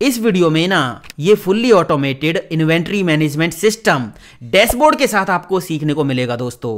इस वीडियो में ना ये fully automated inventory management system dashboard के साथ आपको सीखने को मिलेगा दोस्तों।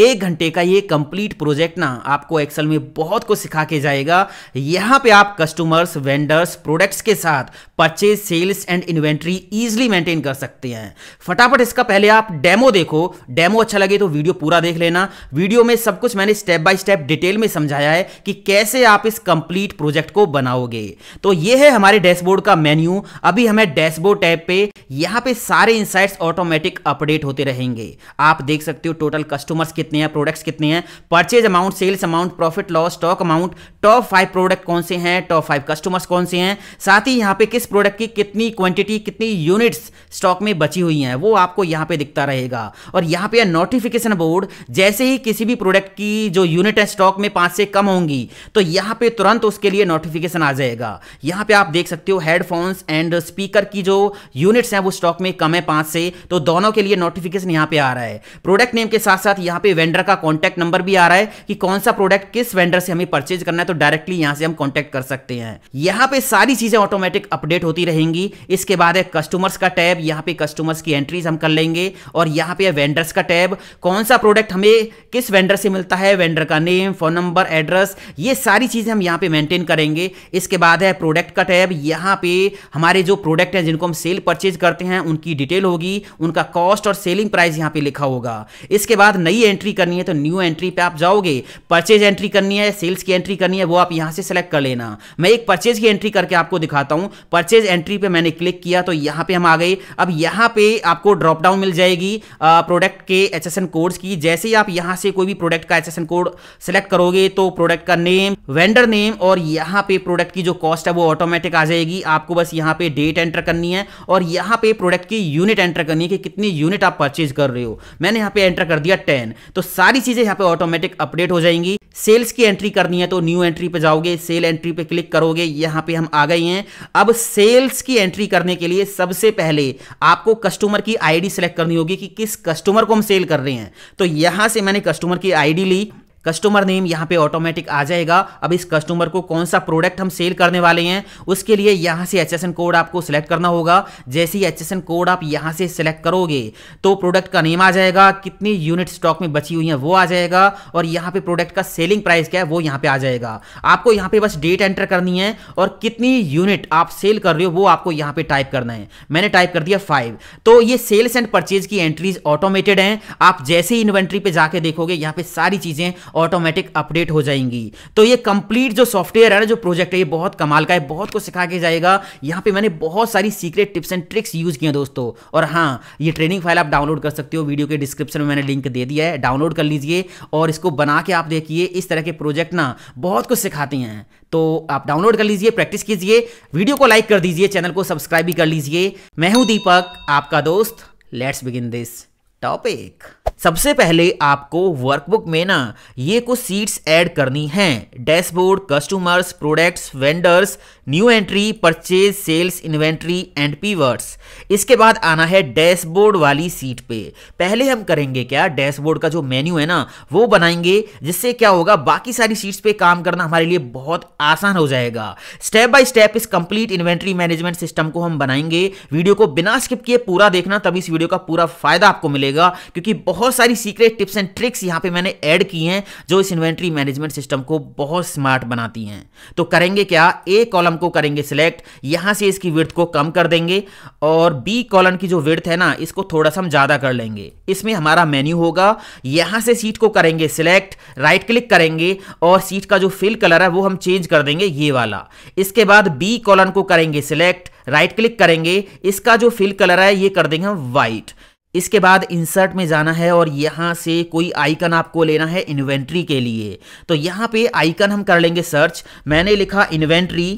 1 घंटे का ये कंप्लीट प्रोजेक्ट ना आपको एक्सेल में बहुत कुछ सिखा के जाएगा। यहाँ पे आप कस्टमर्स, वेंडर्स, प्रोडक्ट्स के साथ purchase, sales and inventory easily maintain कर सकते हैं। फटाफट इसका पहले आप डेमो देखो। डेमो अच्छा लगे तो वीडियो पूरा देख लेना। वीडियो में सब कुछ मैंने स्टेप बाय स्टेप डिटेल में समझाया है कि कैसे आप इस कंप्लीट प्रोजेक्ट को बनाओगे। तो ये है हमारे डैशबोर्ड का मेन्यू। अभी हमें डैशबोर्ड टैब पे यहां पे सारे इनसाइट्स ऑटोमेटिक अपडेट होते रहेंगे। आप देख सकते हो टोटल कस्टमर्स कितने हैं, प्रोडक्ट्स कितने हैं, purchase amount, sales amount, profit loss, stock amount, top 5 product कौन से हैं, टॉप 5 कस्टमर्स कौन से हैं, साथ ही यहां पे किस प्रोडक्ट की कितनी क्वांटिटी, कितनी यूनिट्स स्टॉक में बची हुई हैं वो आपको यहां पे दिखता रहेगा। और यहां पे नोटिफिकेशन बोर्ड, जैसे ही किसी भी प्रोडक्ट की जो यूनिट है स्टॉक में 5 से कम होंगी तो यहां पे तुरंत उसके लिए नोटिफिकेशन आ जाएगा। यहां पे आप देख सकते हो हेडफोन्स एंड स्पीकर की जो यूनिट्स हैं वो स्टॉक में कम है 5 से, तो दोनों के लिए नोटिफिकेशन यहां पे आ रहा है। प्रोडक्ट नेम के साथ साथ यहां पे वेंडर का कॉन्टैक्ट नंबर भी आ रहा है कि कौन सा प्रोडक्ट किस वेंडर से हमें परचेज करना है, तो डायरेक्टली यहां से हम कॉन्टैक्ट कर सकते हैं। यहां पे सारी चीजें ऑटोमेटिक अपडेट होती रहेंगी। इसके बाद है कस्टमर्स का टैब, यहां पे कस्टमर्स की एंट्रीज हम कर लेंगे। और यहां पे है वेंडर्स का टैब, कौन सा प्रोडक्ट हमें किस वेंडर से मिलता है, वेंडर का नेम, फोन नंबर, एड्रेस, ये सारी चीजें हम यहां पे मेंटेन करेंगे। इसके बाद है प्रोडक्ट का टैब, यहां पे हमारे जो प्रोडक्ट हैं जिनको हम सेल परचेज करते हैं उनकी डिटेल होगी, उनका कॉस्ट और सेलिंग प्राइस यहां पे लिखा होगा। इसके बाद नई एंट्री करनी है तो न्यू एंट्री पे आप जाओगे। परचेज एंट्री करनी है, सेल्स की एंट्री करनी है, वो आप यहां से सेलेक्ट कर लेना। मैं एक परचेज की एंट्री करके आपको दिखाता हूं। परचेज एंट्री पे मैंने क्लिक किया तो यहां पे हम आ गए। अब यहां पे आपको ड्रॉप डाउन मिल जाएगी प्रोडक्ट के HSN कोड्स की। जैसे ही आप यहां से कोई भी प्रोडक्ट का HSN कोड सेलेक्ट करोगे तो प्रोडक्ट का नेम, वेंडर नेम और यहां पे प्रोडक्ट की जो कॉस्ट है वो ऑटोमेटिक आ जाएगी। आपको बस यहां पे डेट एंटर करनी है और यहां पे प्रोडक्ट की यूनिट एंटर करनी है कि कितनी यूनिट आप परचेज कर रहे हो। मैंने यहां पे एंटर कर दिया 10, तो सारी चीजें यहां पे ऑटोमेटिक अपडेट हो जाएंगी। सेल्स की एंट्री करनी है तो न्यू एंट्री पे जाओगे, सेल एंट्री पे क्लिक करोगे, यहां पे हम आ गए हैं। अब सेल्स की एंट्री करने के लिए सबसे पहले आपको कस्टमर की आईडी सेलेक्ट करनी होगी कि किस कस्टमर को हम सेल कर रहे हैं। तो यहां से मैंने कस्टमर की आईडी ली, कस्टमर नेम यहां पे ऑटोमेटिक आ जाएगा। अब इस कस्टमर को कौन सा प्रोडक्ट हम सेल करने वाले हैं उसके लिए यहां से HSN कोड आपको सिलेक्ट करना होगा। जैसे ही HSN कोड आप यहां से सिलेक्ट करोगे तो प्रोडक्ट का नेम आ जाएगा, कितनी यूनिट स्टॉक में बची हुई है वो आ जाएगा और यहां पे प्रोडक्ट का सेलिंग प्राइस क्या है वो यहां पे आ जाएगा। आपको यहां पे बस डेट एंटर करनी है और कितनी यूनिट आप सेल कर रहे हो वो आपको यहां पे टाइप करना है। मैंने टाइप कर दिया 5। तो ये सेल्स एंड परचेज की एंट्रीज ऑटोमेटेड हैं। आप जैसे ही इन्वेंट्री पे जाके देखोगे यहां पे सारी चीजें ऑटोमेटिक अपडेट हो जाएंगी। तो ये कंप्लीट जो सॉफ्टवेयर है ना, जो प्रोजेक्ट है, ये बहुत कमाल का है, बहुत कुछ सिखा के जाएगा। यहां पे मैंने बहुत सारी secret tips and tricks use किए दोस्तों। और हाँ, ये ट्रेनिंग फाइल आप डाउनलोड कर सकते हो, वीडियो के डिस्क्रिप्शन में मैंने लिंक दे दिया है, डाउनलोड कर लीजिए और इसको बना के आप देखिए। इस तरह के प्रोजेक्ट ना बहुत कुछ सिखाते हैं, तो आप डाउनलोड कर लीजिए, प्रैक्टिस कीजिए, वीडियो को लाइक कर दीजिए, चैनल को सब्सक्राइब भी कर लीजिए। मैं हूं दीपक, आपका दोस्त। Let's begin this topic. सबसे पहले आपको वर्कबुक में ना ये कुछ सीट्स ऐड करनी हैं। Dashboard, customers, products, vendors, new entry, purchase, sales, inventory and pivots. इसके बाद आना है डैशबोर्ड वाली सीट पे। पहले हम करेंगे क्या, डैशबोर्ड का जो मेन्यू है ना वो बनाएंगे, जिससे क्या होगा बाकी सारी सीट्स पे काम करना हमारे लिए बहुत आसान हो जाएगा। स्टेप बाय स्टेप इस कंप्लीट इन्वेंट्री मैनेजमेंट सिस्टम को हम बनाएंगे। वीडियो को बिना स्किप किए पूरा देखना, तभी इस वीडियो का पूरा फायदा आपको मिलेगा, क्योंकि बहुत सारी सीक्रेट टिप्स एंड ट्रिक्स यहां पे मैंने ऐड की हैं जो इस इन्वेंट्री मैनेजमेंट सिस्टम को बहुत स्मार्ट बनाती हैं। तो करेंगे क्या, ए कॉलम को करेंगे सिलेक्ट, यहां से इसकी विड्थ को कम कर देंगे और बी कॉलम की जो विड्थ है ना इसको थोड़ा सा हम ज्यादा कर लेंगे। इसमें हमारा मेन्यू होगा। यहां से सीट को करेंगे सिलेक्ट, राइट क्लिक करेंगे और सीट का जो फिल कलर है वो हम चेंज कर देंगे, ये वाला। इसके बाद बी कॉलम को करेंगे सिलेक्ट, राइट क्लिक करेंगे, इसका जो फिल कलर है ये कर देंगे हम व्हाइट। इसके बाद इंसर्ट में जाना है और यहां से कोई आइकन आपको लेना है इन्वेंट्री के लिए। तो यहां पे आइकन हम कर लेंगे सर्च। मैंने लिखा इन्वेंट्री,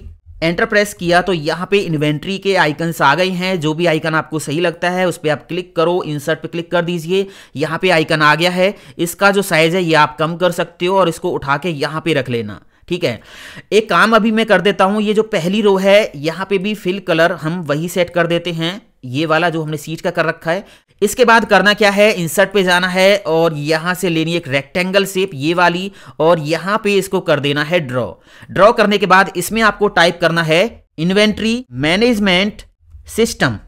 एंटर प्रेस किया तो यहां पे इन्वेंट्री के आइकन्स आ गए हैं। जो भी आइकन आपको सही लगता है उस पर आप क्लिक करो, इंसर्ट पे क्लिक कर दीजिए। यहां पे आइकन आ गया है। इसका जो साइज है ये आप कम कर सकते हो और इसको उठा के यहां पे रख लेना, ठीक है। एक काम अभी मैं कर देता हूं, ये जो पहली रो है यहां पे भी फिल कलर हम वही सेट कर देते हैं, ये वाला जो हमने सीट का कर रखा है। इसके बाद करना क्या है, इंसर्ट पे जाना है और यहां से लेनी एक रेक्टेंगल शेप ये वाली और यहां पे इसको कर देना है ड्रॉ। ड्रॉ करने के बाद इसमें आपको टाइप करना है इन्वेंट्री मैनेजमेंट सिस्टम।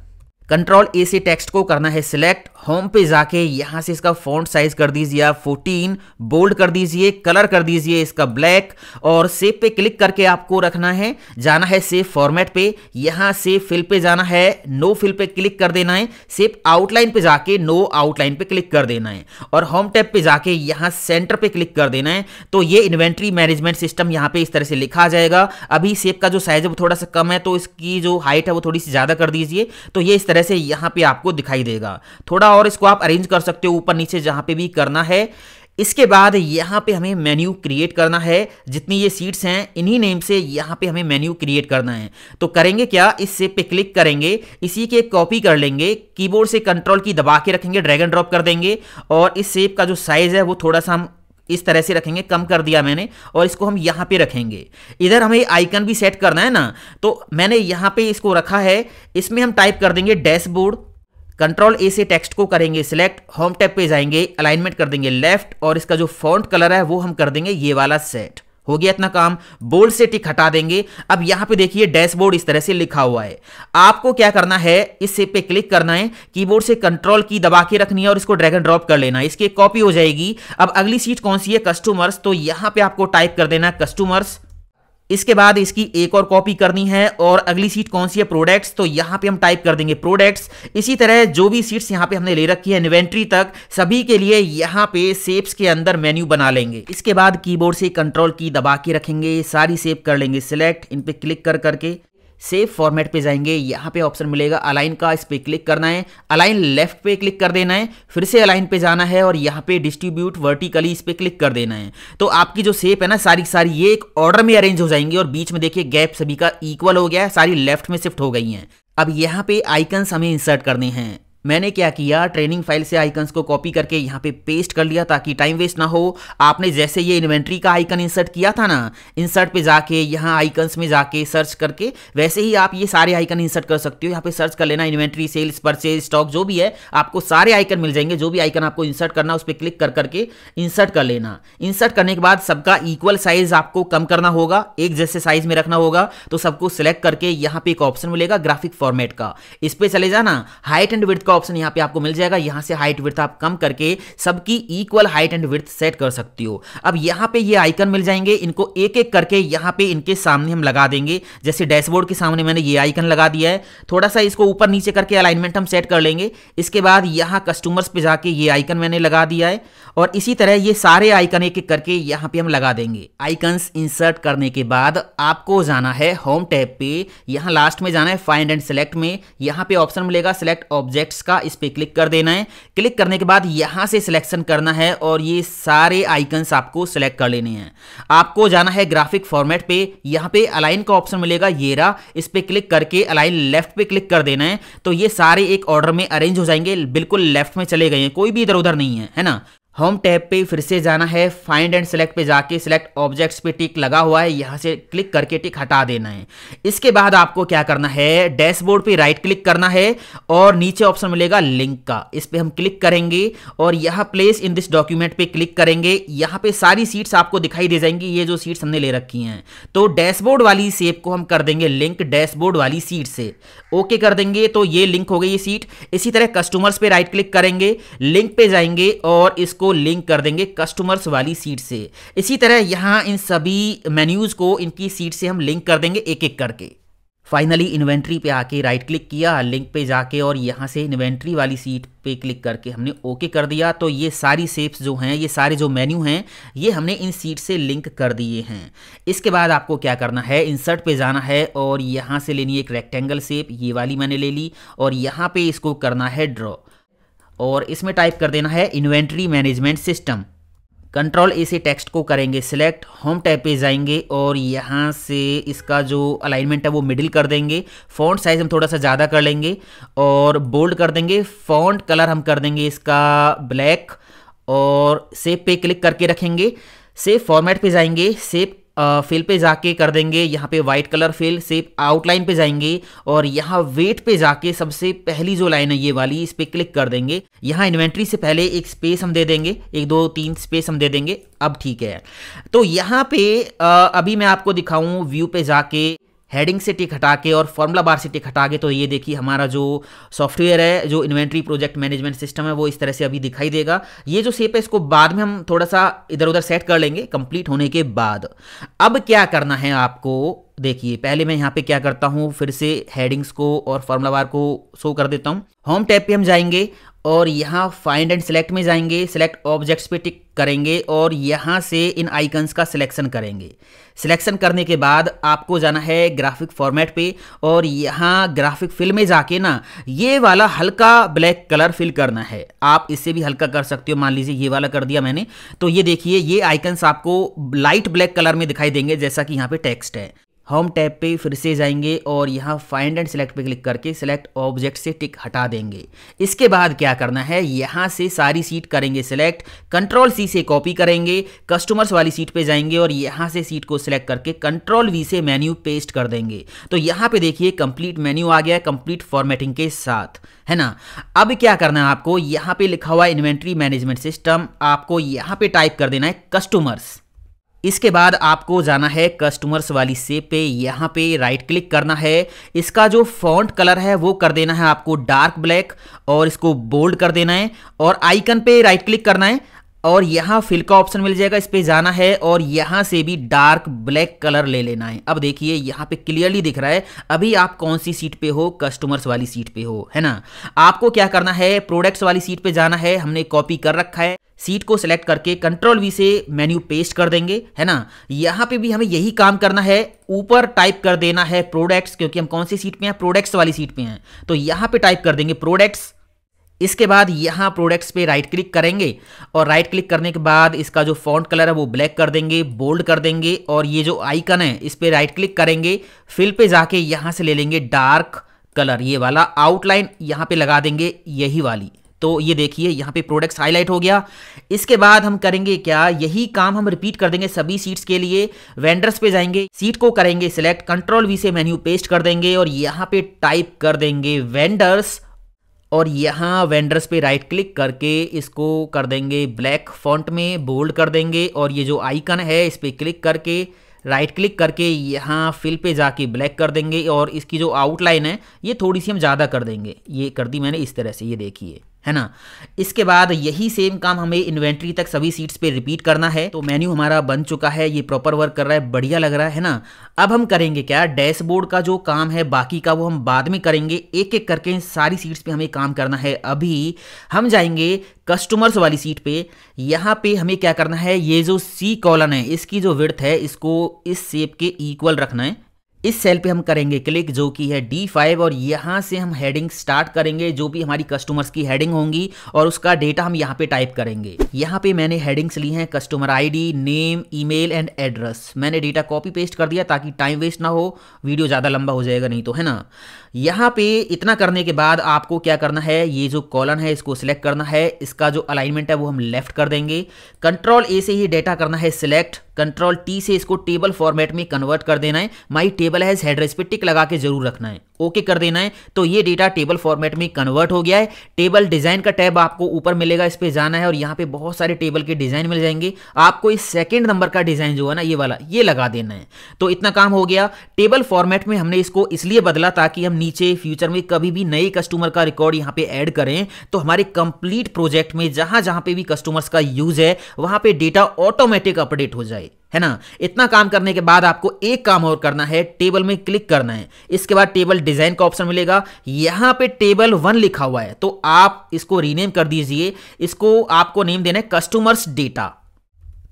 कंट्रोल ए से टेक्स्ट को करना है सिलेक्ट, होम पे जाके यहां से इसका फॉन्ट साइज कर दीजिए आप 14, बोल्ड कर दीजिए, कलर कर दीजिए इसका ब्लैक, और सेव पे क्लिक करके आपको रखना है, जाना है सेव फॉर्मेट पे, यहां से फिल पे जाना है, नो फिल पे क्लिक कर देना है, सेव आउटलाइन पे जाके नो आउटलाइन पे क्लिक कर देना है, और होम टैब पे जाके यहां सेंटर पे क्लिक कर देना है। तो ये इन्वेंट्री मैनेजमेंट सिस्टम यहां पे इस तरह से लिखा जाएगा। अभी सेव का जो साइज है वो थोड़ा सा कम है, तो इसकी जो हाइट है वो थोड़ी सी ज्यादा कर दीजिए, तो ये इस तरह से यहां पे आपको दिखाई देगा। थोड़ा और इसको आप अरेंज कर सकते हो ऊपर नीचे जहां पे भी करना है। इसके बाद यहां पे हमें मेन्यू क्रिएट करना है, जितनी ये सीट्स हैं इन्हीं नेम से यहां पे हमें मेन्यू क्रिएट करना है। तो करेंगे क्या, इस सेव पे क्लिक करेंगे, इसी के कॉपी कर लेंगे, कीबोर्ड से कंट्रोल की दबा के रखेंगे, ड्रैग एंड ड्रॉप कर देंगे, और इस सेव का जो साइज है वो थोड़ा सा हम इस तरह से रखेंगे, कम कर दिया मैंने, और इसको हम यहां पे रखेंगे। इधर हमें आइकन भी सेट करना है ना, तो मैंने यहां पे इसको रखा है, इसमें हम टाइप कर देंगे डैशबोर्ड। कंट्रोल ए से टेक्स्ट को करेंगे सिलेक्ट, होम टैब पे जाएंगे, अलाइनमेंट कर देंगे लेफ्ट, और इसका जो फॉन्ट कलर है वो हम कर देंगे ये वाला सेट। हो गया इतना काम, बोल्ड से टिक हटा देंगे। अब यहां पे देखिए डैशबोर्ड इस तरह से लिखा हुआ है। आपको क्या करना है, इस सेव पे क्लिक करना है, कीबोर्ड से कंट्रोल की दबा के रखनी है और इसको ड्रैग एंड ड्रॉप कर लेना है, इसकी कॉपी हो जाएगी। अब अगली सीट कौन सी है, कस्टमर्स, तो यहां पे आपको टाइप कर देना है कस्टमर्स। इसके बाद इसकी एक और कॉपी करनी है, और अगली सीट कौन सी है, प्रोडक्ट्स, तो यहां पे हम टाइप कर देंगे प्रोडक्ट्स। इसी तरह जो भी सीट्स यहां पे हमने ले रखी है इन्वेंट्री तक, सभी के लिए यहां पे सेव्स के अंदर मेन्यू बना लेंगे। इसके बाद कीबोर्ड से कंट्रोल की दबा के रखेंगे, सारी सेव कर लेंगे सिलेक्ट, इन पे क्लिक कर करके सेव फॉर्मेट पे जाएंगे, यहां पे ऑप्शन मिलेगा अलाइन का, इस पे क्लिक करना है, अलाइन लेफ्ट पे क्लिक कर देना है, फिर से अलाइन पे जाना है, और यहां पे डिस्ट्रीब्यूट वर्टिकली इस पे क्लिक कर देना है। तो आपकी जो शेप है ना सारी सारी ये एक ऑर्डर में अरेंज हो जाएंगी, और बीच में देखिए गैप सभी का इक्वल हो गया है, सारी लेफ्ट में शिफ्ट हो गई हैं। अब यहां पे आइकन्स हमें इंसर्ट करने हैं। मैंने क्या किया, ट्रेनिंग फाइल से आइकन्स को कॉपी करके यहाँ पे पेस्ट कर लिया ताकि टाइम वेस्ट ना हो। आपने जैसे ये इन्वेंट्री का आइकन इंसर्ट किया था ना, इंसर्ट पे जाके यहाँ आइकन्स में जाके सर्च करके, वैसे ही आप ये सारे आइकन इंसर्ट कर सकते हो। यहाँ पे सर्च कर लेना इन्वेंट्री, सेल्स, परचेज, स्टॉक, जो भी है आपको सारे आइकन मिल जाएंगे। जो भी आइकन आपको इंसर्ट करना उस पर क्लिक कर करके इंसर्ट कर लेना। इंसर्ट करने के बाद सबका इक्वल साइज आपको कम करना होगा, एक जैसे साइज में रखना होगा। तो सबको सिलेक्ट करके यहाँ पे एक ऑप्शन मिलेगा ग्राफिक फॉर्मेट का, इस पे चले जाना, हाइट एंड विड्थ ऑप्शन यहां पे आपको मिल जाएगा। यहां से हाइट विड्थ आप कम करके सबकी equal height and width set कर सकती हो। अब यहां पे ये आइकन मिल जाएंगे, इनको एक एक करके यहां पे इनके सामने हम लगा देंगे। जैसे डैशबोर्ड के सामने मैंने ये आइकन लगा दिया है, थोड़ा सा इसको ऊपर नीचे करके अलाइनमेंट हम सेट कर लेंगे। इसके बाद यहां कस्टमर्स पे जाके ये आइकन मैंने लगा दिया है, और इसी तरह ये सारे आइकन एक एक करके यहां पे हम लगा देंगे। आइकन्स इंसर्ट करने के बाद आपको जाना है होम टैब पे, यहां लास्ट में जाना है फाइंड एंड सेलेक्ट में, यहां पे ऑप्शन मिलेगा सिलेक्ट ऑब्जेक्ट्स का, इस पे क्लिक कर देना है। क्लिक करने के बाद यहां से सिलेक्शन करना है, और ये सारे आइकन्स आपको सिलेक्ट कर लेने हैं। आपको जाना है ग्राफिक फॉर्मेट पे, यहां पे अलाइन का ऑप्शन मिलेगा ये रहा, इस पे क्लिक करके अलाइन लेफ्ट पे क्लिक कर देना है। तो ये सारे एक ऑर्डर में अरेंज हो जाएंगे, बिल्कुल लेफ्ट में चले गए हैं, कोई भी इधर उधर नहीं है ना। होम टैब पे फिर से जाना है, फाइंड एंड सेलेक्ट पे जाके सिलेक्ट ऑब्जेक्ट्स पे टिक लगा हुआ है, यहां से क्लिक करके टिक हटा देना है। इसके बाद आपको क्या करना है, डैशबोर्ड पे राइट क्लिक करना है, और नीचे ऑप्शन मिलेगा लिंक का, इस पे हम क्लिक करेंगे, और यहां प्लेस इन दिस डॉक्यूमेंट पे क्लिक करेंगे। यहां पे सारी सीट्स आपको दिखाई दे जाएंगी, ये जो सीट्स हमने ले रखी हैं। तो डैशबोर्ड वाली शेप को हम कर देंगे लिंक डैशबोर्ड वाली सीट से, ओके कर देंगे, तो ये लिंक हो गई ये सीट। इसी तरह कस्टमर्स पे राइट क्लिक करेंगे, लिंक पे जाएंगे, और इसको लिंक कर देंगे कस्टमर्स वाली सीट से। इसी तरह यहां इन सभी मेन्यूज को इनकी सीट से हम लिंक कर देंगे एक एक करके। फाइनली इन्वेंट्री पे आके राइट क्लिक किया, लिंक पे जाके, और यहां से इन्वेंट्री वाली सीट पे क्लिक करके हमने ओके कर दिया। तो ये सारी शेप्स जो हैं, ये सारे जो मेन्यू हैं, ये हमने इन सीट से लिंक कर दिए हैं। इसके बाद आपको क्या करना है, इंसर्ट पे जाना है, और यहां से लेनी है एक रेक्टेंगल शेप, ये वाली मैंने ले ली, और यहां पे इसको करना है ड्रॉ, और इसमें टाइप कर देना है इन्वेंट्री मैनेजमेंट सिस्टम। कंट्रोल ए से टेक्स्ट को करेंगे सिलेक्ट, होम टैब पे जाएंगे, और यहाँ से इसका जो अलाइनमेंट है वो मिडिल कर देंगे। फॉन्ट साइज हम थोड़ा सा ज़्यादा कर लेंगे और बोल्ड कर देंगे। फॉन्ट कलर हम कर देंगे इसका ब्लैक, और सेव पे क्लिक करके रखेंगे। सेव फॉर्मेट पे जाएंगे, सेव फिल पे जाके कर देंगे यहाँ पे white colour fill. Save outline पे जाएंगे, और यहाँ वेट पे जाके सबसे पहली जो लाइन है ये वाली, इस पे क्लिक कर देंगे। यहाँ इन्वेंट्री से पहले एक स्पेस हम दे देंगे, 1 2 3 स्पेस हम दे देंगे। अब ठीक है, तो यहाँ पे अभी मैं आपको दिखाऊं, व्यू पे जाके हेडिंग से टिक हटा के और फॉर्मूला बार से टिक हटा के, तो ये देखिए हमारा जो सॉफ्टवेयर है, जो इन्वेंट्री प्रोजेक्ट मैनेजमेंट सिस्टम है, वो इस तरह से अभी दिखाई देगा। ये जो शेप है इसको बाद में हम थोड़ा सा इधर उधर सेट कर लेंगे कंप्लीट होने के बाद। अब क्या करना है आपको, देखिए पहले मैं यहाँ पे क्या करता हूँ, फिर से हेडिंग्स को और फॉर्मूला बार को शो कर देता हूँ। होम टैब पे हम जाएंगे और यहाँ फाइंड एंड सेलेक्ट में जाएंगे, सेलेक्ट ऑब्जेक्ट्स पे टिक करेंगे और यहाँ से इन आइकन्स का सिलेक्शन करेंगे। सिलेक्शन करने के बाद आपको जाना है ग्राफिक फॉर्मेट पे और यहाँ ग्राफिक फिल में जाके ना ये वाला हल्का ब्लैक कलर फिल करना है। आप इससे भी हल्का कर सकते हो, मान लीजिए ये वाला कर दिया मैंने, तो ये देखिए ये आइकन्स आपको लाइट ब्लैक कलर में दिखाई देंगे जैसा कि यहाँ पे टेक्स्ट है। होम टैब पे फिर से जाएंगे और यहाँ फाइंड एंड सेलेक्ट पे क्लिक करके सेलेक्ट ऑब्जेक्ट से टिक हटा देंगे। इसके बाद क्या करना है, यहाँ से सारी सीट करेंगे सिलेक्ट, कंट्रोल सी से कॉपी करेंगे, कस्टमर्स वाली सीट पे जाएंगे और यहाँ से सीट को सिलेक्ट करके कंट्रोल वी से मेन्यू पेस्ट कर देंगे। तो यहाँ पे देखिए कंप्लीट मेन्यू आ गया है कंप्लीट फॉर्मेटिंग के साथ, है ना। अब क्या करना है आपको, यहाँ पे लिखा हुआ है इन्वेंट्री मैनेजमेंट सिस्टम, आपको यहाँ पे टाइप कर देना है कस्टमर्स। इसके बाद आपको जाना है कस्टमर्स वाली सेप पे, यहाँ पे राइट क्लिक करना है, इसका जो फॉन्ट कलर है वो कर देना है आपको डार्क ब्लैक और इसको बोल्ड कर देना है और आइकन पे राइट क्लिक करना है और यहाँ फिल का ऑप्शन मिल जाएगा, इस पे जाना है और यहाँ से भी डार्क ब्लैक कलर ले लेना है। अब देखिए यहाँ पे क्लियरली दिख रहा है अभी आप कौन सी सीट पे हो, कस्टमर्स वाली सीट पे हो, है ना। आपको क्या करना है, प्रोडक्ट्स वाली सीट पे जाना है, हमने कॉपी कर रखा है, सीट को सिलेक्ट करके कंट्रोल वी से मेन्यू पेस्ट कर देंगे, है ना। यहाँ पे भी हमें यही काम करना है, ऊपर टाइप कर देना है प्रोडक्ट्स, क्योंकि हम कौन सी सीट पे हैं, प्रोडक्ट्स वाली सीट पे हैं, तो यहाँ पे टाइप कर देंगे प्रोडक्ट्स। इसके बाद यहाँ प्रोडक्ट्स पे राइट क्लिक करेंगे और राइट क्लिक करने के बाद इसका जो फॉन्ट कलर है वो ब्लैक कर देंगे, बोल्ड कर देंगे और ये जो आइकन है इस पे राइट क्लिक करेंगे, फिल पे जाके यहाँ से ले लेंगे डार्क कलर, ये वाला आउटलाइन यहाँ पे लगा देंगे यही वाली। तो ये देखिए यहाँ पे प्रोडक्ट्स हाईलाइट हो गया। इसके बाद हम करेंगे क्या, यही काम हम रिपीट कर देंगे सभी सीट्स के लिए। वेंडर्स पे जाएंगे, सीट को करेंगे सिलेक्ट, कंट्रोल वी से मेन्यू पेस्ट कर देंगे और यहाँ पे टाइप कर देंगे वेंडर्स और यहाँ वेंडर्स पे राइट क्लिक करके इसको कर देंगे ब्लैक फॉन्ट में, बोल्ड कर देंगे और ये जो आइकन है इस पे क्लिक करके राइट क्लिक करके यहाँ फिल पे जाके ब्लैक कर देंगे और इसकी जो आउटलाइन है ये थोड़ी सी हम ज़्यादा कर देंगे, ये कर दी मैंने इस तरह से, ये देखिए, है ना। इसके बाद यही सेम काम हमें इन्वेंट्री तक सभी सीट्स पे रिपीट करना है। तो मेन्यू हमारा बन चुका है, ये प्रॉपर वर्क कर रहा है, बढ़िया लग रहा है ना। अब हम करेंगे क्या, डैशबोर्ड का जो काम है बाकी का वो हम बाद में करेंगे, एक एक करके सारी सीट्स पे हमें काम करना है। अभी हम जाएंगे कस्टमर्स वाली सीट पे, यहाँ पे हमें क्या करना है, ये जो सी कॉलन है इसकी जो विड्थ है इसको इस शेप के इक्वल रखना है। इस सेल पे हम करेंगे क्लिक जो कि है D5 और यहाँ से हम हेडिंग स्टार्ट करेंगे, जो भी हमारी कस्टमर्स की हेडिंग होंगी और उसका डेटा हम यहाँ पे टाइप करेंगे। यहाँ पे मैंने हेडिंग्स ली हैं customer ID, name, email and address. मैंने डेटा कॉपी पेस्ट कर दिया ताकि टाइम वेस्ट ना हो, वीडियो ज़्यादा लंबा हो जाएगा नहीं तो, है ना। यहाँ पे इतना करने के बाद आपको क्या करना है, ये जो कॉलम है इसको सिलेक्ट करना है, इसका जो अलाइनमेंट है वो हम लेफ्ट कर देंगे, कंट्रोल ए से ही डेटा करना है सिलेक्ट, कंट्रोल टी से इसको टेबल फॉर्मेट में कन्वर्ट कर देना है। माई टेबल है हेडर, इस पे टिक लगा के जरूर रखना है, ओके कर देना है। तो ये डेटा टेबल फॉर्मेट में कन्वर्ट हो गया है। टेबल डिजाइन का टैब आपको ऊपर मिलेगा, इस पे जाना है और यहाँ पे बहुत सारे टेबल के डिजाइन मिल जाएंगे। आपको इस सेकंड नंबर का डिजाइन जो है ना ये वाला, ये लगा देना है। तो इतना काम हो गया। टेबल फॉर्मेट में हमने इसको इसलिए बदला ताकि हम नीचे फ्यूचर में कभी भी नए कस्टमर का रिकॉर्ड यहाँ पे ऐड करें तो हमारे कंप्लीट प्रोजेक्ट में जहां जहां पे भी कस्टमर्स का यूज है वहां पे डेटा ऑटोमेटिक अपडेट हो जाए, है ना। इतना काम करने के बाद आपको एक काम और करना है, टेबल में क्लिक करना है। इसके बाद टेबल डिजाइन का ऑप्शन मिलेगा, यहां पे टेबल 1 लिखा हुआ है तो आप इसको रीनेम कर दीजिए। इसको आपको नेम देना है कस्टमर्स डेटा।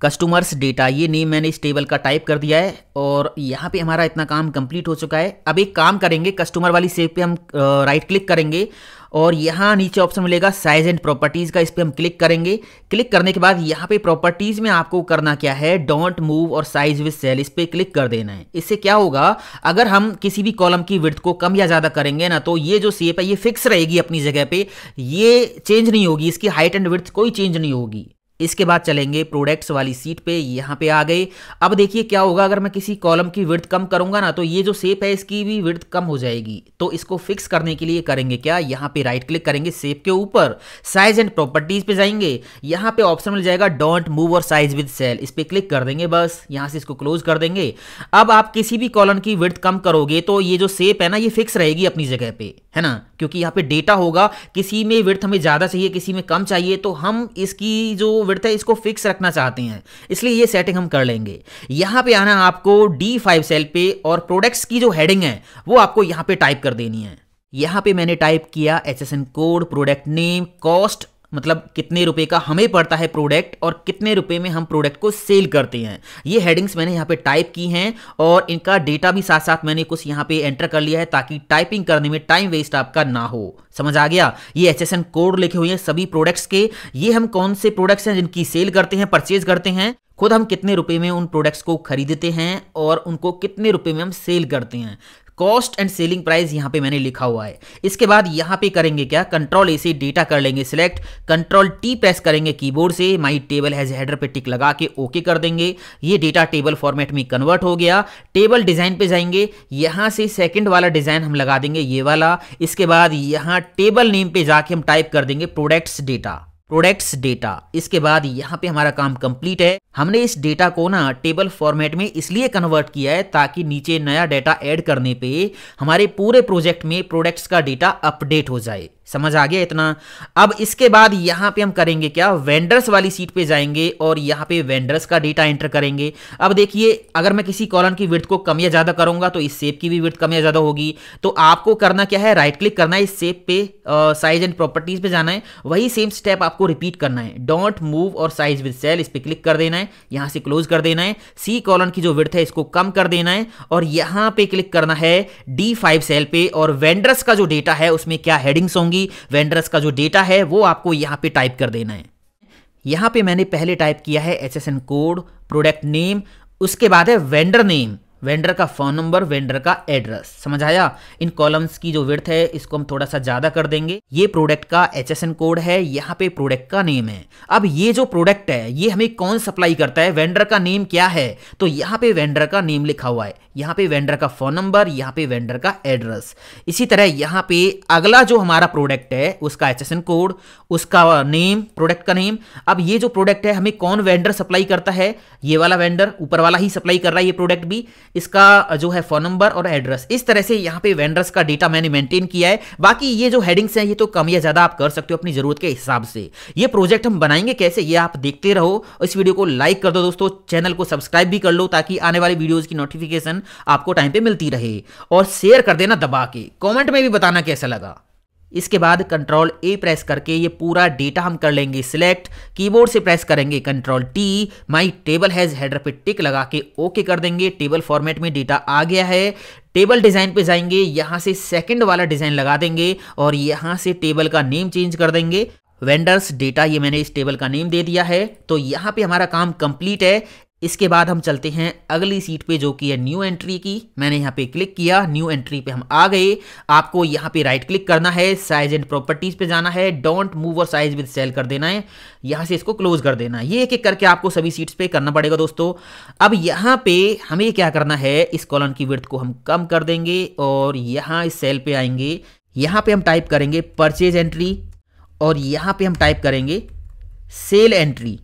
कस्टमर्स डेटा ये नेम मैंने इस टेबल का टाइप कर दिया है और यहाँ पे हमारा इतना काम कंप्लीट हो चुका है। अब एक काम करेंगे, कस्टमर वाली सेल पे हम राइट क्लिक करेंगे और यहाँ नीचे ऑप्शन मिलेगा साइज एंड प्रॉपर्टीज़ का, इस पे हम क्लिक करेंगे। क्लिक करने के बाद यहाँ पे प्रॉपर्टीज़ में आपको करना क्या है, डोंट मूव और साइज विद सेल, इस पे क्लिक कर देना है। इससे क्या होगा, अगर हम किसी भी कॉलम की विड्थ को कम या ज़्यादा करेंगे ना तो ये जो शेप है ये फिक्स रहेगी अपनी जगह पे, ये चेंज नहीं होगी, इसकी हाइट एंड विड्थ कोई चेंज नहीं होगी। इसके बाद चलेंगे प्रोडक्ट्स वाली सीट पे, यहाँ पे आ गए। अब देखिए क्या होगा, अगर मैं किसी कॉलम की विड्थ कम करूंगा ना तो ये जो शेप है इसकी भी विड्थ कम हो जाएगी। तो इसको फिक्स करने के लिए करेंगे क्या, यहाँ पे राइट क्लिक करेंगे शेप के ऊपर, साइज एंड प्रॉपर्टीज पे जाएंगे, यहाँ पे ऑप्शन मिल जाएगा डोंट मूव और साइज विद सेल, इस पे क्लिक कर देंगे, बस यहाँ से इसको क्लोज कर देंगे। अब आप किसी भी कॉलम की विड्थ कम करोगे तो ये जो शेप है ना ये फिक्स रहेगी अपनी जगह पे, है ना, क्योंकि यहाँ पे डेटा होगा, किसी में विड्थ हमें ज्यादा चाहिए किसी में कम चाहिए, तो हम इसकी जो विड्थ है इसको फिक्स रखना चाहते हैं, इसलिए ये सेटिंग हम कर लेंगे। यहां पे आना आपको D5 सेल पे और प्रोडक्ट्स की जो हेडिंग है वो आपको यहां पे टाइप कर देनी है। यहां पे मैंने टाइप किया HSN code, product name, cost, मतलब कितने रुपए का हमें पड़ता है प्रोडक्ट और कितने रुपए में हम प्रोडक्ट को सेल करते हैं। ये हेडिंग्स मैंने यहाँ पे टाइप की हैं और इनका डेटा भी साथ साथ मैंने कुछ यहाँ पे एंटर कर लिया है ताकि टाइपिंग करने में टाइम वेस्ट आपका ना हो। समझ आ गया। ये HSN कोड लिखे हुए हैं सभी प्रोडक्ट्स के। ये हम कौन से प्रोडक्ट्स हैं जिनकी सेल करते हैं, परचेज करते हैं, खुद हम कितने रुपए में उन प्रोडक्ट्स को खरीदते हैं और उनको कितने रुपए में हम सेल करते हैं। कॉस्ट एंड सेलिंग प्राइस यहां पे मैंने लिखा हुआ है। इसके बाद यहां पे करेंगे क्या, कंट्रोल ए से डेटा कर लेंगे सिलेक्ट, कंट्रोल टी प्रेस करेंगे कीबोर्ड से, माई टेबल हैज हेडर पे टिक लगा के ओके कर देंगे। ये डेटा टेबल फॉर्मेट में कन्वर्ट हो गया। टेबल डिजाइन पे जाएंगे, यहां से सेकंड वाला डिजाइन हम लगा देंगे, ये वाला। इसके बाद यहां टेबल नेम पे जाके हम टाइप कर देंगे प्रोडक्ट्स डेटा। इसके बाद यहां पे हमारा काम कंप्लीट है। हमने इस डेटा को ना टेबल फॉर्मेट में इसलिए कन्वर्ट किया है ताकि नीचे नया डेटा ऐड करने पे हमारे पूरे प्रोजेक्ट में प्रोडक्ट्स का डेटा अपडेट हो जाए। समझ आ गया इतना। अब इसके बाद यहां पे हम करेंगे क्या, वेंडर्स वाली सीट पे जाएंगे और यहां पे वेंडर्स का डेटा एंटर करेंगे। अब देखिए अगर मैं किसी कॉलम की विड्थ को कम या ज्यादा करूंगा तो इस शेप की भी विड्थ कम या ज्यादा होगी। तो आपको करना क्या है, राइट क्लिक करना है इस शेप पे, साइज एंड प्रॉपर्टीज पे जाना है, वही सेम स्टेप आपको रिपीट करना है। डोंट मूव और साइज विद सेल, इस पे क्लिक कर देना है, यहां से क्लोज कर देना है। सी कॉलम की जो विड्थ है इसको कम कर देना है और यहां पे क्लिक करना है D5 सेल पे और वेंडर्स का जो डेटा है उसमें क्या हेडिंग्स होंगी, वेंडर्स का जो डेटा है वो आपको यहां पे टाइप कर देना है। यहां पे मैंने पहले टाइप किया है HSN कोड, प्रोडक्ट नेम, उसके बाद है वेंडर नेम, वेंडर का फोन नंबर, वेंडर का एड्रेस। समझ आया। इन कॉलम्स की जो विड्थ है इसको हम थोड़ा सा ज्यादा कर देंगे। ये प्रोडक्ट का HSN कोड है, यहाँ पे प्रोडक्ट का नेम है। अब ये जो प्रोडक्ट है ये हमें कौन सप्लाई करता है, वेंडर का नेम क्या है, तो यहाँ पे वेंडर का नेम लिखा हुआ है, यहाँ पे वेंडर का फोन नंबर, यहाँ पे वेंडर का एड्रेस। इसी तरह यहाँ पे अगला जो हमारा प्रोडक्ट है उसका HSN कोड, उसका नेम, प्रोडक्ट का नेम। अब ये जो प्रोडक्ट है हमें कौन वेंडर सप्लाई करता है, ये वाला वेंडर, ऊपर वाला ही सप्लाई कर रहा है ये प्रोडक्ट भी, इसका जो है फोन नंबर और एड्रेस। इस तरह से यहाँ पे वेंडर्स का डेटा मैंने मेंटेन किया है। बाकी ये जो हेडिंग्स हैं ये तो कम या ज्यादा आप कर सकते हो अपनी जरूरत के हिसाब से। ये प्रोजेक्ट हम बनाएंगे कैसे ये आप देखते रहो। इस वीडियो को लाइक कर दो दोस्तों, चैनल को सब्सक्राइब भी कर लो ताकि आने वाली वीडियोस की नोटिफिकेशन आपको टाइम पे मिलती रहे, और शेयर कर देना दबा के, कमेंट में भी बताना कैसा लगा। इसके बाद कंट्रोल ए प्रेस करके ये पूरा डेटा हम कर लेंगे सिलेक्ट, कीबोर्ड से प्रेस करेंगे control T, my table has header पे टिक लगा के ओके कर देंगे। टेबल फॉर्मेट में डेटा आ गया है। टेबल डिजाइन पे जाएंगे, यहां से सेकंड वाला डिजाइन लगा देंगे और यहां से टेबल का नेम चेंज कर देंगे, वेंडर्स डेटा, ये मैंने इस टेबल का नेम दे दिया है। तो यहां पे हमारा काम कंप्लीट है। इसके बाद हम चलते हैं अगली सीट पे जो कि है न्यू एंट्री की। मैंने यहाँ पे क्लिक किया, न्यू एंट्री पे हम आ गए। आपको यहाँ पे राइट क्लिक करना है, साइज एंड प्रॉपर्टीज पे जाना है, डोंट मूव और साइज विद सेल कर देना है, यहाँ से इसको क्लोज कर देना है। ये एक एक करके आपको सभी सीट्स पे करना पड़ेगा दोस्तों। अब यहाँ पे हमें क्या करना है, इस कॉलम की विड्थ को हम कम कर देंगे और यहाँ इस सेल पे आएंगे, यहाँ पे हम टाइप करेंगे परचेज एंट्री और यहाँ पे हम टाइप करेंगे सेल एंट्री।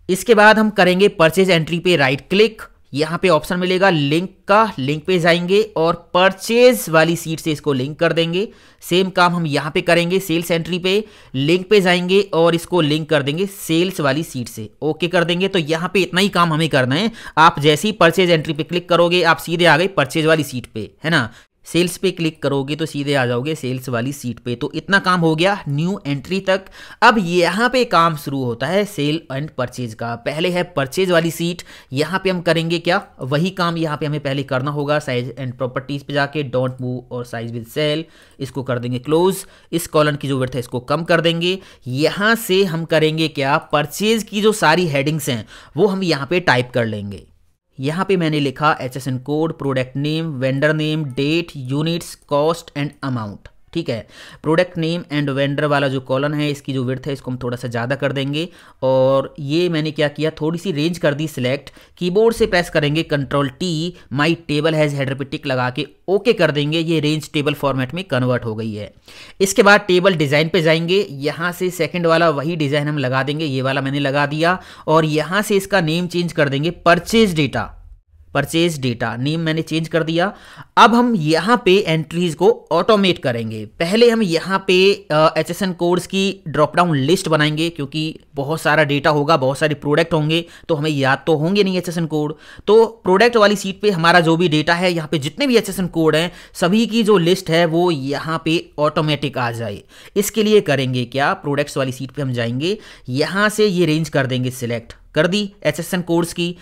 इसके बाद हम करेंगे परचेज एंट्री पे राइट क्लिक, यहाँ पे ऑप्शन मिलेगा लिंक का, लिंक पे जाएंगे और परचेज वाली सीट से इसको लिंक कर देंगे। सेम काम हम यहाँ पे करेंगे, सेल्स एंट्री पे लिंक पे जाएंगे और इसको लिंक कर देंगे सेल्स वाली सीट से, ओके कर देंगे। तो यहाँ पे इतना ही काम हमें करना है। आप जैसे ही परचेज एंट्री पे क्लिक करोगे आप सीधे आ गए परचेज वाली सीट पे, है ना। सेल्स पे क्लिक करोगे तो सीधे आ जाओगे सेल्स वाली सीट पे। तो इतना काम हो गया न्यू एंट्री तक। अब यहाँ पे काम शुरू होता है सेल एंड परचेज का। पहले है परचेज वाली सीट, यहाँ पे हम करेंगे क्या, वही काम यहाँ पे हमें पहले करना होगा। साइज एंड प्रॉपर्टीज पे जाके डोंट मूव और साइज विद सेल, इसको कर देंगे क्लोज। इस कॉलम की जो विड्थ है इसको कम कर देंगे। यहाँ से हम करेंगे क्या, परचेज की जो सारी हेडिंग्स हैं वो हम यहाँ पे टाइप कर लेंगे। यहाँ पे मैंने लिखा HSN code, product name, vendor name, date, units, cost and amount. ठीक है। प्रोडक्ट नेम एंड वेंडर वाला जो कॉलम है, इसकी जो विड्थ है इसको हम थोड़ा सा ज़्यादा कर देंगे। और ये मैंने क्या किया, थोड़ी सी रेंज कर दी सिलेक्ट, कीबोर्ड से प्रेस करेंगे control T, my table has header पे टिक लगा के ओके कर देंगे। ये रेंज टेबल फॉर्मेट में कन्वर्ट हो गई है। इसके बाद टेबल डिज़ाइन पे जाएंगे, यहाँ से सेकंड वाला वही डिज़ाइन हम लगा देंगे, ये वाला मैंने लगा दिया। और यहाँ से इसका नेम चेंज कर देंगे purchase data, purchase data name मैंने चेंज कर दिया। अब हम यहाँ पे एंट्रीज को ऑटोमेट करेंगे। पहले हम यहाँ पे HSN कोड्स की ड्रॉप डाउन लिस्ट बनाएंगे, क्योंकि बहुत सारा डेटा होगा, बहुत सारे प्रोडक्ट होंगे, तो हमें याद तो होंगे नहीं HSN कोड। तो प्रोडक्ट वाली सीट पे हमारा जो भी डेटा है, यहाँ पे जितने भी HSN कोड हैं सभी की जो लिस्ट है वो यहाँ पे ऑटोमेटिक आ जाए। इसके लिए करेंगे क्या, प्रोडक्ट्स वाली सीट पे हम जाएंगे, यहाँ से ये रेंज कर देंगे, सिलेक्ट कर दी HSN कोड्स की।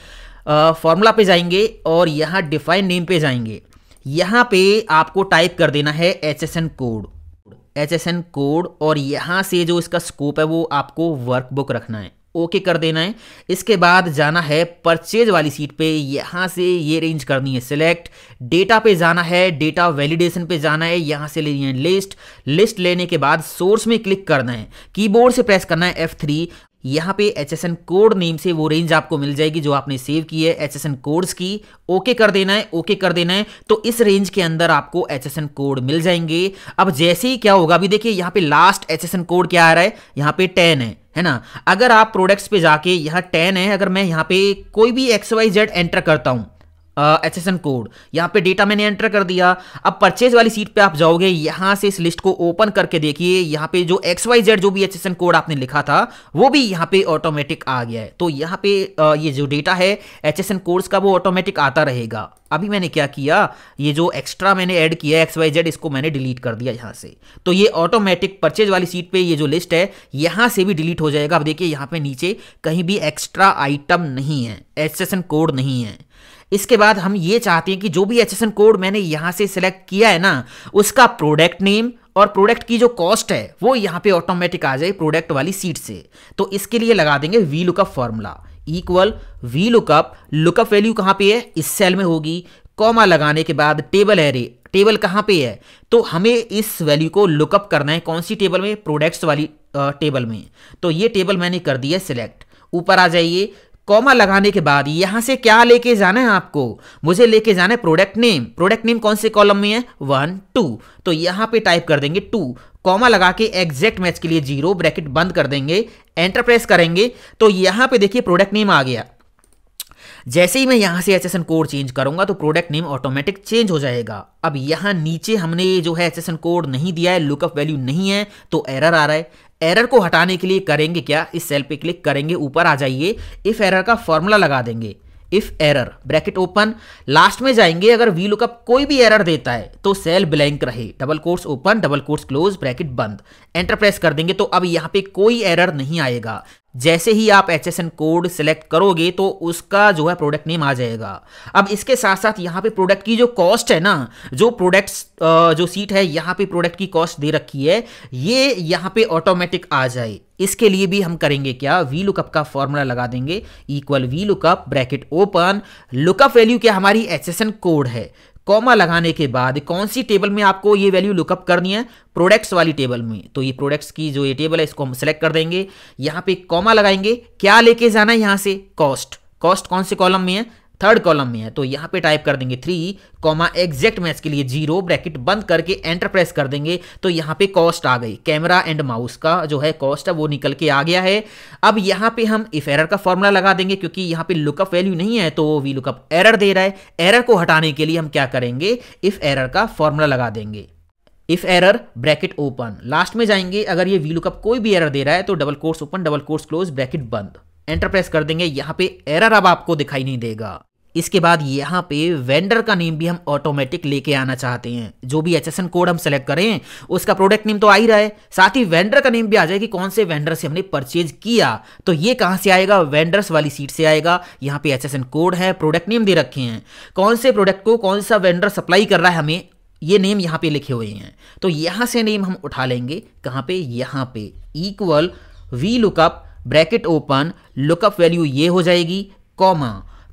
फॉर्मूला पे जाएंगे और यहाँ डिफाइन नेम पे जाएंगे। यहाँ पे आपको टाइप कर देना है HSN कोड, HSN कोड, और यहाँ से जो इसका स्कोप है वो आपको वर्कबुक रखना है, ओके कर देना है। इसके बाद जाना है परचेज वाली सीट पे, यहाँ से ये रेंज करनी है सिलेक्ट, डेटा पे जाना है, डेटा वैलिडेशन पे जाना है, यहाँ से लेनी है लिस्ट, लिस्ट लेने के बाद सोर्स में क्लिक करना है, कीबोर्ड से प्रेस करना है F3। यहाँ पे HSN कोड नेम से वो रेंज आपको मिल जाएगी जो आपने सेव की है HSN कोड्स की, ओके कर देना है, ओके कर देना है। तो इस रेंज के अंदर आपको HSN कोड मिल जाएंगे। अब जैसे ही क्या होगा, अभी देखिए यहाँ पे लास्ट HSN कोड क्या आ रहा है, यहाँ पे 10 है ना। अगर आप प्रोडक्ट्स पे जाके यहाँ 10 है, अगर मैं यहाँ पे कोई भी XYZ एंटर करता हूँ HSN कोड, यहाँ पे डेटा मैंने एंटर कर दिया। अब परचेज वाली सीट पे आप जाओगे, यहाँ से इस लिस्ट को ओपन करके देखिए, यहाँ पे जो XYZ जो भी HSN कोड आपने लिखा था वो भी यहाँ पे ऑटोमेटिक आ गया है। तो यहाँ पे ये जो डेटा है HSN कोड्स का वो ऑटोमेटिक आता रहेगा। अभी मैंने क्या किया, ये जो एक्स्ट्रा मैंने ऐड किया XYZ इसको मैंने डिलीट कर दिया यहाँ से। तो ये ऑटोमेटिक परचेज वाली सीट पे ये जो लिस्ट है यहाँ से भी डिलीट हो जाएगा। अब देखिए यहाँ पे नीचे कहीं भी एक्स्ट्रा आइटम नहीं है, HSN कोड नहीं है। इसके बाद हम ये चाहते हैं कि जो भी HSN कोड मैंने यहाँ से सिलेक्ट किया है ना, उसका प्रोडक्ट नेम और प्रोडक्ट की जो कॉस्ट है वो यहाँ पे ऑटोमेटिक आ जाए प्रोडक्ट वाली सीट से। तो इसके लिए लगा देंगे V lookup formula, equal V lookup, lookup value कहाँ पे है, इस सेल में होगी, कॉमा लगाने के बाद टेबल एरे, टेबल कहाँ पे है, तो हमें इस वैल्यू को लुकअप करना है कौन सी टेबल में, प्रोडक्ट्स वाली टेबल में। तो ये टेबल मैंने कर दी है सिलेक्ट। ऊपर आ जाइए, कॉमा लगाने के बाद यहां से क्या लेके जाना है आपको, मुझे लेके जाना है प्रोडक्ट नेम। प्रोडक्ट नेम कौन से कॉलम में है, 1 2, तो यहां पे टाइप कर देंगे 2, कॉमा लगा के एग्जैक्ट मैच के लिए 0, ब्रैकेट बंद कर देंगे, एंटर प्रेस करेंगे तो यहां पे देखिए प्रोडक्ट नेम आ गया। जैसे ही मैं यहां से HSN कोड चेंज करूंगा तो प्रोडक्ट नेम ऑटोमेटिक चेंज हो जाएगा। अब यहां नीचे हमने जो है HSN कोड नहीं दिया है, लुकअप वैल्यू नहीं है, तो एरर आ रहा है। एरर को हटाने के लिए करेंगे क्या, इस सेल पे क्लिक करेंगे, ऊपर आ जाइए, इफ एरर का फॉर्मूला लगा देंगे, if error bracket open, last में जाएंगे, अगर वी लुकअप कोई भी एरर देता है तो सेल ब्लैंक रहे, double quotes open double quotes close bracket बंद, एंटर प्रेस कर देंगे तो अब यहाँ पे कोई एरर नहीं आएगा। जैसे ही आप HSN कोड सिलेक्ट करोगे तो उसका जो है प्रोडक्ट नेम आ जाएगा। अब इसके साथ साथ यहाँ पे प्रोडक्ट की जो कॉस्ट है ना, जो प्रोडक्ट्स जो सीट है यहाँ पे प्रोडक्ट की कॉस्ट दे रखी है, ये यहाँ पे ऑटोमेटिक आ जाए। इसके लिए भी हम करेंगे क्या, वी लुकअप का फॉर्मूला लगा देंगे, equal V lookup bracket open, lookup value क्या हमारी HSN कोड है, कॉमा लगाने के बाद कौन सी टेबल में आपको ये वैल्यू लुकअप करनी है, प्रोडक्ट्स वाली टेबल में। तो ये प्रोडक्ट्स की जो ये टेबल है इसको हम सेलेक्ट कर देंगे, यहाँ पे कॉमा लगाएंगे, क्या लेके जाना है यहाँ से, कॉस्ट, कॉस्ट कौन से कॉलम में है, थर्ड कॉलम में है, तो यहाँ पे टाइप कर देंगे 3, कॉमा एग्जैक्ट मैच के लिए 0, ब्रैकेट बंद करके एंटर प्रेस कर देंगे तो यहाँ पे कॉस्ट आ गई। कैमरा एंड माउस का जो है कॉस्ट है वो निकल के आ गया है। अब यहाँ पे हम इफ एरर का फॉर्मूला लगा देंगे, क्योंकि यहाँ पे लुकअप वैल्यू नहीं है तो वी लुकअप एरर दे रहा है। एरर को हटाने के लिए हम क्या करेंगे, इफ एरर का फॉर्मूला लगा देंगे, if error bracket open, last में जाएंगे, अगर ये वी लुकअप कोई भी एरर दे रहा है तो double quotes open double quotes close bracket बंद, एंटर प्रेस कर देंगे। यहाँ पे एरर अब आपको दिखाई नहीं देगा। इसके बाद यहाँ पे वेंडर का नेम भी हम ऑटोमेटिक लेके आना चाहते हैं, जो भी HSN कोड हम सेलेक्ट करें उसका प्रोडक्ट नेम तो आ ही रहा है, साथ ही वेंडर का नेम भी आ जाए कि कौन से वेंडर से हमने परचेज किया। तो ये कहाँ से आएगा, वेंडर्स वाली सीट से आएगा। यहाँ पे HSN कोड है, प्रोडक्ट नेम दे रखे हैं, कौन से प्रोडक्ट को कौन सा वेंडर सप्लाई कर रहा है हमें, ये नेम यहाँ पे लिखे हुए हैं। तो यहाँ से नेम हम उठा लेंगे, कहाँ पे, यहाँ पे, equal V lookup bracket open, lookup value ये हो जाएगी, कॉमा,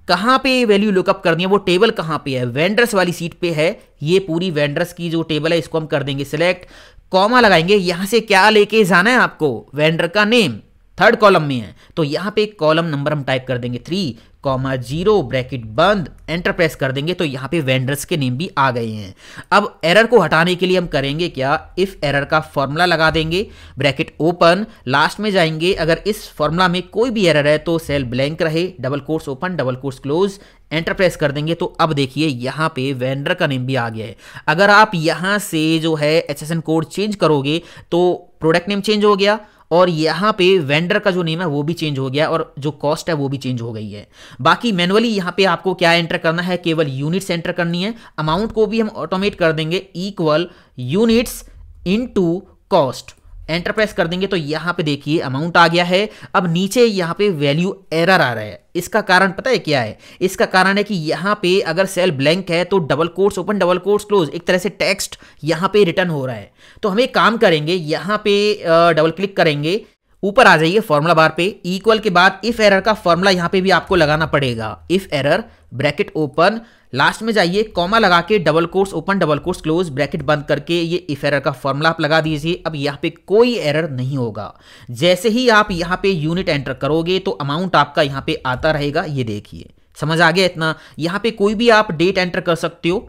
कहाँ पे वैल्यू लुकअप करनी है, वो टेबल कहाँ पे है, वेंडर्स वाली सीट पे है। ये पूरी वेंडर्स की जो टेबल है इसको हम कर देंगे सिलेक्ट, कॉमा लगाएंगे। यहां से क्या लेके जाना है आपको, वेंडर का नेम थर्ड कॉलम में है, तो यहां पे कॉलम नंबर हम टाइप कर देंगे 3,0 ब्रैकेट बंद, एंटर प्रेस कर देंगे तो यहाँ पे वेंडर्स के नेम भी आ गए हैं। अब एरर को हटाने के लिए हम करेंगे क्या, इफ एरर का फॉर्मूला लगा देंगे, ब्रैकेट ओपन, लास्ट में जाएंगे, अगर इस फॉर्मूला में कोई भी एरर है तो सेल ब्लैंक रहे, double quotes open double quotes close, enter press कर देंगे तो अब देखिए यहाँ पे वेंडर का नेम भी आ गया है। अगर आप यहाँ से जो है HSN कोड चेंज करोगे तो प्रोडक्ट नेम चेंज हो गया और यहाँ पे वेंडर का जो नेम है वो भी चेंज हो गया और जो कॉस्ट है वो भी चेंज हो गई है। बाकी मैनुअली यहाँ पे आपको क्या एंटर करना है, केवल यूनिट्स एंटर करनी है। अमाउंट को भी हम ऑटोमेट कर देंगे, equal units into cost, enter press कर देंगे तो यहाँ पे देखिए अमाउंट आ गया है। अब नीचे यहाँ पे वैल्यू एरर आ रहा है, इसका कारण पता है क्या है, इसका कारण है कि यहाँ पे अगर सेल ब्लैंक है तो double quotes open double quotes close, एक तरह से टेक्स्ट यहाँ पे रिटर्न हो रहा है। तो हम एक काम करेंगे, यहाँ पे डबल क्लिक करेंगे, ऊपर आ जाइए फॉर्मूला बार पे, इक्वल के बाद इफ एरर का फॉर्मूला यहाँ पे भी आपको लगाना पड़ेगा, if error bracket open, last में जाइए कॉमा लगा के double quotes open double quotes close, bracket बंद करके ये इफ एरर का फॉर्मूला आप लगा दीजिए। अब यहाँ पे कोई एरर नहीं होगा। जैसे ही आप यहाँ पे यूनिट एंटर करोगे तो अमाउंट आपका यहाँ पे आता रहेगा। ये देखिए, समझ आ गया इतना। यहाँ पे कोई भी आप डेट एंटर कर सकते हो।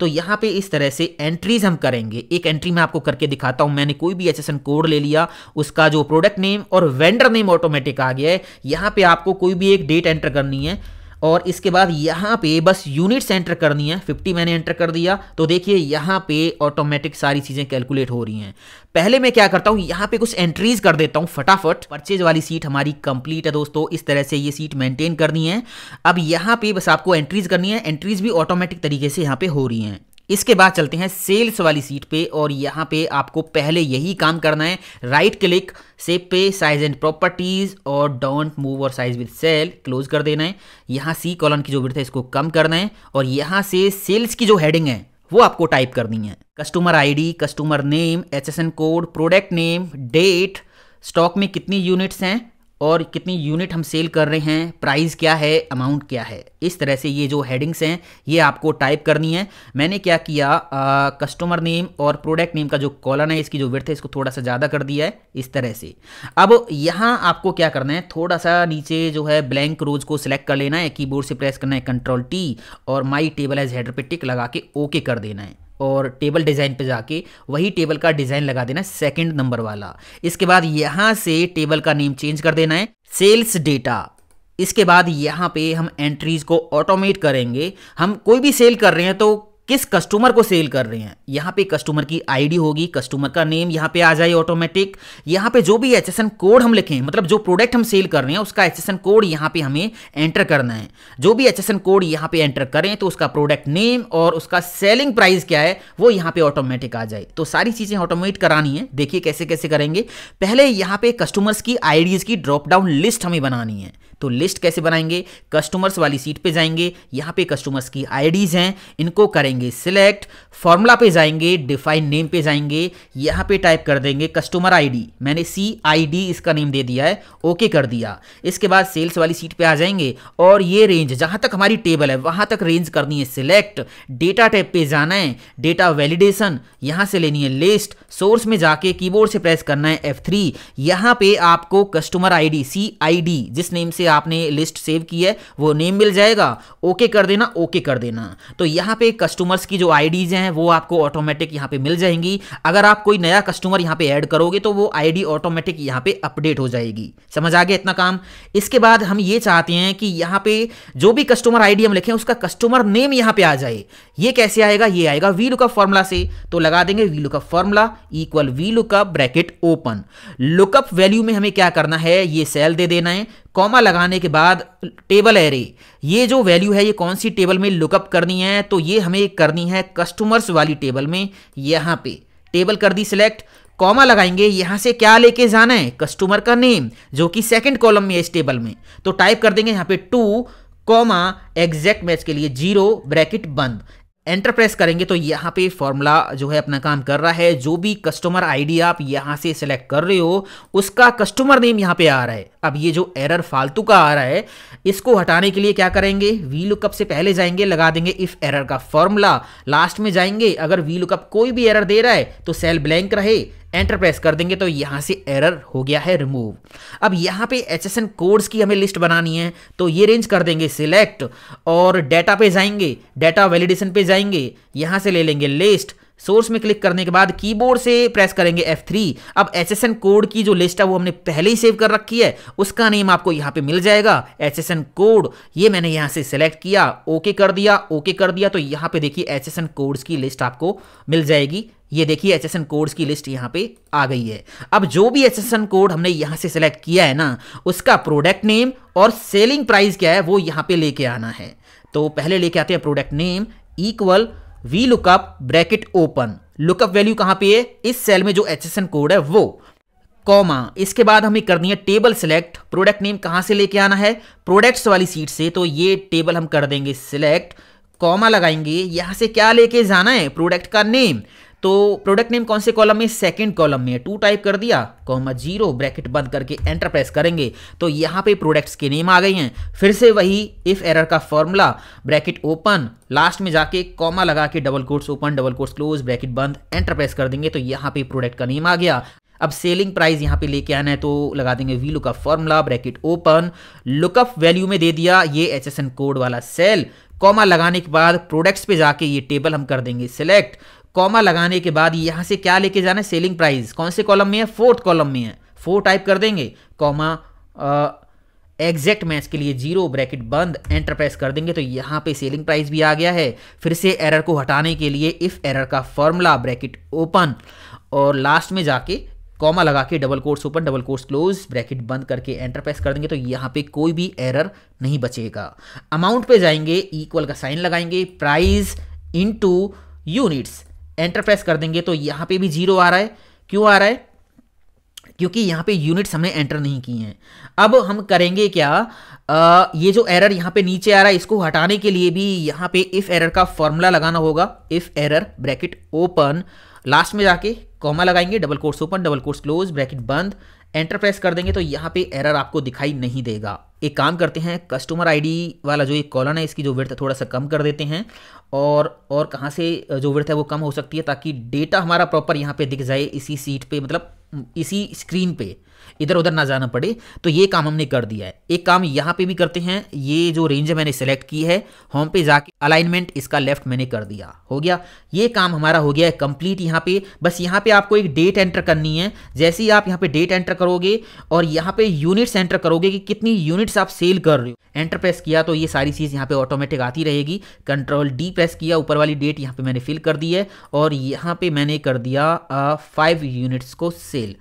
तो यहाँ पे इस तरह से एंट्रीज हम करेंगे। एक एंट्री मैं आपको करके दिखाता हूं। मैंने कोई भी HSN कोड ले लिया, उसका जो प्रोडक्ट नेम और वेंडर नेम ऑटोमेटिक आ गया है। यहाँ पे आपको कोई भी एक डेट एंटर करनी है और इसके बाद यहाँ पे बस यूनिट्स एंटर करनी है। 50 मैंने एंटर कर दिया तो देखिए यहाँ पे ऑटोमेटिक सारी चीज़ें कैलकुलेट हो रही हैं। पहले मैं क्या करता हूँ, यहाँ पे कुछ एंट्रीज कर देता हूँ फटाफट। परचेज वाली सीट हमारी कंप्लीट है दोस्तों, इस तरह से ये सीट मेंटेन करनी है। अब यहाँ पे बस आपको एंट्रीज करनी है, एंट्रीज भी ऑटोमेटिक तरीके से यहाँ पे हो रही हैं। इसके बाद चलते हैं सेल्स वाली सीट पे और यहाँ पे आपको पहले यही काम करना है, राइट क्लिक, सेव पे, साइज एंड प्रॉपर्टीज और डोंट मूव और साइज विद सेल क्लोज कर देना है। यहाँ सी कॉलम की जो विड्थ है इसको कम करना है और यहाँ से सेल्स की जो हेडिंग है वो आपको टाइप करनी है। Customer ID, customer name, HSN code, product name, date, stock में कितनी यूनिट्स हैं और कितनी यूनिट हम सेल कर रहे हैं, प्राइस क्या है, अमाउंट क्या है। इस तरह से ये जो हेडिंग्स हैं ये आपको टाइप करनी है। मैंने क्या किया, कस्टमर नेम और प्रोडक्ट नेम का जो कॉलम है इसकी जो विड्थ है इसको थोड़ा सा ज़्यादा कर दिया है इस तरह से। अब यहाँ आपको क्या करना है, थोड़ा सा नीचे जो है ब्लैंक रोज को सिलेक्ट कर लेना है, कीबोर्ड से प्रेस करना है Ctrl+T और माई टेबल एज हेडर पे टिक लगा के ओके कर देना है और टेबल डिज़ाइन पे जाके वही टेबल का डिज़ाइन लगा देना है, सेकंड नंबर वाला। इसके बाद यहाँ से टेबल का नेम चेंज कर देना है, सेल्स डेटा। इसके बाद यहाँ पे हम एंट्रीज को ऑटोमेट करेंगे। हम कोई भी सेल कर रहे हैं तो किस कस्टमर को सेल कर रहे हैं, यहाँ पे कस्टमर की आईडी होगी, कस्टमर का नेम यहाँ पे आ जाए ऑटोमेटिक। यहाँ पे जो भी HSN कोड हम लिखें, मतलब जो प्रोडक्ट हम सेल कर रहे हैं उसका HSN कोड यहाँ पे हमें एंटर करना है। जो भी HSN कोड यहाँ पे एंटर करें तो उसका प्रोडक्ट नेम और उसका सेलिंग प्राइस क्या है वो यहाँ पे ऑटोमेटिक आ जाए। तो सारी चीज़ें ऑटोमेट करानी है। देखिए कैसे कैसे करेंगे। पहले यहाँ पे कस्टमर्स की आईडीज़ की ड्रॉप डाउन लिस्ट हमें बनानी है। तो लिस्ट कैसे बनाएंगे, कस्टमर्स वाली सीट पे जाएंगे, यहाँ पे कस्टमर्स की आईडीज हैं, इनको करेंगे सिलेक्ट, फॉर्मूला पे जाएंगे, डिफाइन नेम पे जाएंगे, यहाँ पे टाइप कर देंगे कस्टमर आईडी, मैंने CID इसका नेम दे दिया है, ओके कर दिया। इसके बाद सेल्स वाली सीट पे आ जाएंगे और ये रेंज जहाँ तक हमारी टेबल है वहाँ तक रेंज करनी है सिलेक्ट, डेटा टैब पे जाना है, डेटा वैलिडेशन यहाँ से लेनी है लिस्ट, सोर्स में जाके कीबोर्ड से प्रेस करना है F3, यहाँ पे आपको कस्टमर आईडी CID जिस नेम से आपने लिस्ट सेव की है वो नेम मिल जाएगा, ओके कर देना, ओके कर देना। तो यहाँ पे कस्टमर्स की जो आईडीज हैं वो आपको ऑटोमेटिक यहाँ पे मिल जाएंगी। अगर आप कोई नया कस्टमर यहाँ पे ऐड करोगे तो वो आईडी ऑटोमेटिक यहाँ पे अपडेट हो जाएगी। समझ आ गया इतना काम। इसके बाद हम ये चाहते हैं कि यहाँ पे जो भी कस्टमर आईडी हम लिखें उसका कस्टमर नेम यहाँ पे आ जाए। ये कैसे आएगा, ये आएगा VLOOKUP फॉर्मूला से। तो लगा देंगे VLOOKUP formula equal VLOOKUP bracket open, lookup value में हमें क्या करना है, ये सेल दे देना है, कॉमा लगाने के बाद टेबल एरे, ये जो वैल्यू है ये कौन सी टेबल में लुकअप करनी है, तो ये हमें करनी है कस्टमर्स वाली टेबल में। यहाँ पे टेबल कर दी सिलेक्ट, कॉमा लगाएंगे, यहां से क्या लेके जाना है, कस्टमर का नेम जो कि सेकंड कॉलम में है इस टेबल में। तो टाइप कर देंगे यहाँ पे 2, एग्जैक्ट मैच के लिए 0 ब्रैकेट बंद, एंटर प्रेस करेंगे तो यहाँ पे फॉर्मूला जो है अपना काम कर रहा है। जो भी कस्टमर आईडी आप यहाँ से सिलेक्ट कर रहे हो उसका कस्टमर नेम यहाँ पे आ रहा है। अब ये जो एरर फालतू का आ रहा है इसको हटाने के लिए क्या करेंगे, वी लुकअप से पहले जाएंगे, लगा देंगे इफ एरर का फॉर्मूला, लास्ट में जाएंगे, अगर वी लुकअप कोई भी एरर दे रहा है तो सेल ब्लैंक रहे, एंटर प्रेस कर देंगे तो यहां से एरर हो गया है रिमूव। अब यहां पे HSN कोड्स की हमें लिस्ट बनानी है तो ये रेंज कर देंगे सिलेक्ट और डाटा पे जाएंगे, डाटा वैलिडेशन पे जाएंगे, यहां से ले लेंगे लिस्ट, सोर्स में क्लिक करने के बाद कीबोर्ड से प्रेस करेंगे F3। अब HSN कोड की जो लिस्ट है वो हमने पहले ही सेव कर रखी है, उसका नेम आपको यहाँ पे मिल जाएगा HSN कोड। ये मैंने यहाँ से सिलेक्ट किया, ओके कर दिया, ओके कर दिया तो यहाँ पे देखिए HSN कोड्स की लिस्ट आपको मिल जाएगी। ये देखिए HSN कोड्स की लिस्ट यहाँ पे आ गई है। अब जो भी HSN कोड हमने यहाँ से सिलेक्ट किया है ना उसका प्रोडक्ट नेम और सेलिंग प्राइस क्या है वो यहाँ पे लेके आना है। तो पहले लेके आते हैं product name equal V lookup bracket open, lookup value कहां पे है, इस सेल में जो HSN कोड है वो, कॉमा, इसके बाद हमें करनी है टेबल सिलेक्ट। प्रोडक्ट नेम कहां से लेके आना है, प्रोडक्ट्स वाली सीट से, तो ये टेबल हम कर देंगे सिलेक्ट, कॉमा लगाएंगे, यहां से क्या लेके जाना है, प्रोडक्ट का नेम। तो प्रोडक्ट नेम कौन से कॉलम में, सेकंड कॉलम में, 2 टाइप कर दिया, कॉमा 0 ब्रैकेट बंद करके एंटर प्रेस करेंगे तो यहाँ पे प्रोडक्ट्स के नेम आ गए हैं। फिर से वही इफ एरर का फॉर्मूला, ब्रैकेट ओपन, लास्ट में जाके कॉमा लगा के double quotes open double quotes close bracket बंद, एंटर प्रेस कर देंगे तो यहाँ पे प्रोडक्ट का नेम आ गया। अब सेलिंग प्राइस यहाँ पे लेके आना है तो लगा देंगे V lookup formula bracket open, lookup value में दे दिया ये HSN कोड वाला सेल, कॉमा लगाने के बाद प्रोडक्ट्स पे जाके ये टेबल हम कर देंगे सिलेक्ट, कॉमा लगाने के बाद यहाँ से क्या लेके जाना है, सेलिंग प्राइस कौन से कॉलम में है, 4th कॉलम में है, 4 टाइप कर देंगे, कॉमा एग्जैक्ट मैच के लिए 0 ब्रैकेट बंद, एंटर प्रेस कर देंगे तो यहाँ पे सेलिंग प्राइस भी आ गया है। फिर से एरर को हटाने के लिए इफ एरर का फॉर्मूला ब्रैकेट ओपन और लास्ट में जाके कॉमा लगा के double quotes open double quotes close bracket बंद करके एंटर प्रेस कर देंगे तो यहाँ पे कोई भी एरर नहीं बचेगा। अमाउंट पे जाएंगे, इक्वल का साइन लगाएंगे, price into units, enter press कर देंगे तो यहाँ पे भी 0 आ रहा है। क्यों आ रहा है, क्योंकि यहाँ पे यूनिट्स हमने एंटर नहीं की हैं। अब हम करेंगे क्या, ये जो एरर यहाँ पे नीचे आ रहा है इसको हटाने के लिए भी यहाँ पे इफ एरर का फॉर्मूला लगाना होगा, if error bracket open, last में जाके कॉमा लगाएंगे, double quotes open double quotes close bracket बंद, एंटर प्रेस कर देंगे तो यहाँ पे एरर आपको दिखाई नहीं देगा। एक काम करते हैं, कस्टमर आईडी वाला जो एक कॉलम है इसकी जो विड्थ थोड़ा सा कम कर देते हैं और कहाँ से जो विड्थ है वो कम हो सकती है ताकि डेटा हमारा प्रॉपर यहाँ पे दिख जाए इसी सीट पे, मतलब इसी स्क्रीन पे, इधर उधर ना जाना पड़े। तो ये काम हमने कर दिया है। एक काम यहाँ पे भी करते हैं, ये जो रेंज मैंने सेलेक्ट की है, होम पे जाके अलाइनमेंट इसका लेफ्ट मैंने कर दिया, हो गया। ये काम हमारा हो गया है कंप्लीट। यहाँ पे बस यहाँ पे आपको एक डेट एंटर करनी है। जैसे ही आप यहाँ पे डेट एंटर करोगे और यहाँ पे यूनिट्स एंटर करोगे कि कितनी यूनिट्स आप सेल कर रहे हो, एंटर प्रेस किया तो ये सारी चीज़ यहाँ पे ऑटोमेटिक आती रहेगी। कंट्रोल डी प्रेस किया, ऊपर वाली डेट यहाँ पे मैंने फिल कर दी है और यहाँ पे मैंने कर दिया 5 यूनिट्स को सेल।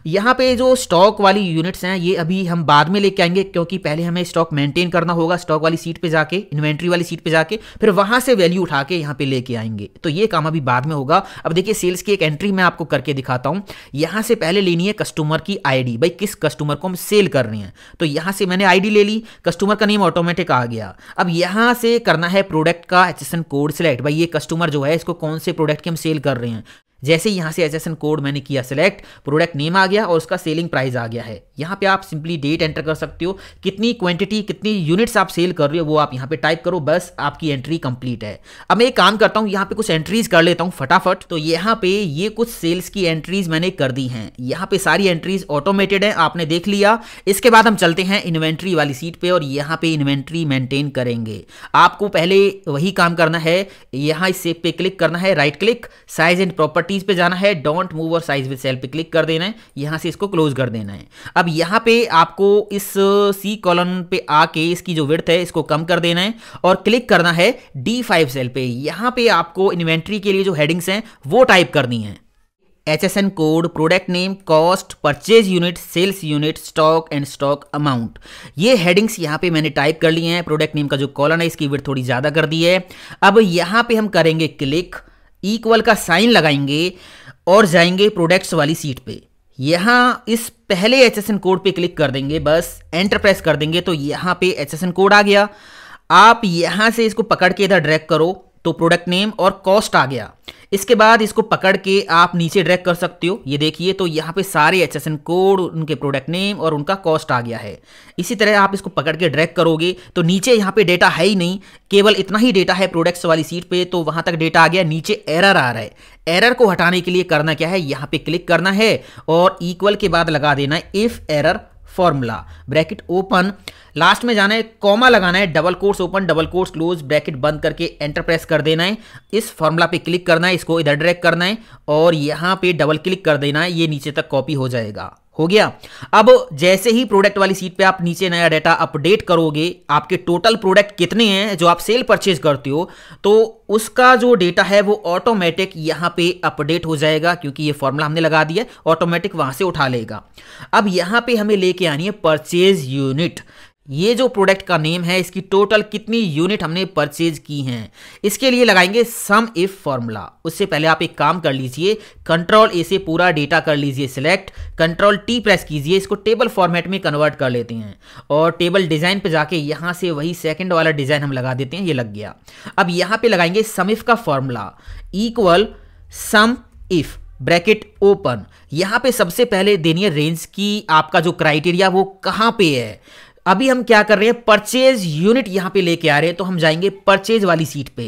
यहाँ पे जो स्टॉक वाली यूनिट्स हैं ये अभी हम बाद में लेके आएंगे क्योंकि पहले हमें स्टॉक मेंटेन करना होगा। स्टॉक वाली सीट पे जाके, इन्वेंट्री वाली सीट पे जाके फिर वहां से वैल्यू उठा के यहाँ पे लेके आएंगे, तो ये काम अभी बाद में होगा। अब देखिए सेल्स की एक एंट्री मैं आपको करके दिखाता हूँ। यहाँ से पहले लेनी है कस्टमर की आईडी, भाई किस कस्टमर को हम सेल कर रहे हैं। तो यहाँ से मैंने आईडी ले ली, कस्टमर का नेम ऑटोमेटिक आ गया। अब यहाँ से करना है प्रोडक्ट का HSN कोड सिलेक्ट, भाई ये कस्टमर जो है इसको कौन से प्रोडक्ट की हम सेल कर रहे हैं। जैसे यहाँ से HSN कोड मैंने किया सिलेक्ट, प्रोडक्ट नेम आ गया और उसका सेलिंग प्राइस आ गया है। यहाँ पे आप सिंपली डेट एंटर कर सकते हो, कितनी क्वांटिटी कितनी यूनिट्स आप सेल कर रहे हो वो आप यहाँ पे टाइप करो, बस आपकी एंट्री कंप्लीट है। अब मैं एक काम करता हूँ, यहाँ पे कुछ एंट्रीज कर लेता हूँ फटाफट। तो यहाँ पे ये कुछ सेल्स की एंट्रीज मैंने कर दी हैं। यहाँ पे सारी एंट्रीज ऑटोमेटेड है, आपने देख लिया। इसके बाद हम चलते हैं इन्वेंट्री वाली सीट पे और यहाँ पे इन्वेंट्री मेंटेन करेंगे। आपको पहले वही काम करना है, यहाँ इस सेव पे क्लिक करना है, right click, size and properties पे जाना है, डोंट मूव और साइज विद सेल पे क्लिक कर देना है, यहां से इसको क्लोज कर देना है। अब यहां पे आपको इस सी कॉलम पे आके इसकी जो विड्थ है इसको कम कर देना है और क्लिक करना है D5 सेल पे। यहां पे आपको इन्वेंट्री के लिए जो हेडिंग्स हैं वो टाइप करनी है, HSN code, product name, cost, purchase unit, sales unit, stock and stock amount. ये हेडिंग्स यहाँ पे मैंने टाइप कर लिए हैं। प्रोडक्ट नेम का जो कॉलम है इसकी विड्थ थोड़ी ज्यादा कर दी है। अब यहाँ पे हम करेंगे क्लिक, इक्वल का साइन लगाएंगे और जाएंगे प्रोडक्ट्स वाली सीट पे। यहां इस पहले HSN कोड पे क्लिक कर देंगे, बस एंटर प्रेस कर देंगे तो यहां पे HSN कोड आ गया। आप यहां से इसको पकड़ के इधर ड्रैग करो, तो प्रोडक्ट नेम और कॉस्ट आ गया। इसके बाद इसको पकड़ के आप नीचे ड्रैग कर सकते हो, ये देखिए, तो यहाँ पे सारे HSN कोड, उनके प्रोडक्ट नेम और उनका कॉस्ट आ गया है। इसी तरह आप इसको पकड़ के ड्रैग करोगे तो नीचे यहाँ पे डेटा है ही नहीं, केवल इतना ही डेटा है प्रोडक्ट्स वाली सीट पे, तो वहां तक डेटा आ गया, नीचे एरर आ रहा है। एरर को हटाने के लिए करना क्या है, यहाँ पे क्लिक करना है और इक्वल के बाद लगा देना है if error formula, bracket open, last में जाना है, कॉमा लगाना है, double quotes open double quotes close, bracket बंद करके एंटर प्रेस कर देना है। इस फॉर्मूला पे क्लिक करना है, इसको इधर ड्रैग करना है और यहाँ पे डबल क्लिक कर देना है, ये नीचे तक कॉपी हो जाएगा। हो गया। अब जैसे ही प्रोडक्ट वाली सीट पे आप नीचे नया डाटा अपडेट करोगे, आपके टोटल प्रोडक्ट कितने हैं जो आप सेल परचेज करते हो, तो उसका जो डेटा है वो ऑटोमेटिक यहाँ पे अपडेट हो जाएगा, क्योंकि ये फॉर्मूला हमने लगा दिया, ऑटोमेटिक वहां से उठा लेगा। अब यहाँ पे हमें लेके आनी है परचेज यूनिट। ये जो प्रोडक्ट का नेम है, इसकी टोटल कितनी यूनिट हमने परचेज की हैं, इसके लिए लगाएंगे सम इफ फॉर्मूला। उससे पहले आप एक काम कर लीजिए, कंट्रोल ए से पूरा डेटा कर लीजिए सिलेक्ट, कंट्रोल टी प्रेस कीजिए, इसको टेबल फॉर्मेट में कन्वर्ट कर लेते हैं और टेबल डिजाइन पे जाके यहां से वही सेकंड वाला डिजाइन हम लगा देते हैं, ये लग गया। अब यहां पे लगाएंगे सम इफ का formula, equal some if, bracket open. यहां पे सबसे पहले देनी है रेंज की, आपका जो क्राइटेरिया वो कहां पे है। अभी हम क्या कर रहे हैं, परचेज यूनिट यहां पे लेके आ रहे हैं, तो हम जाएंगे परचेज वाली सीट पे।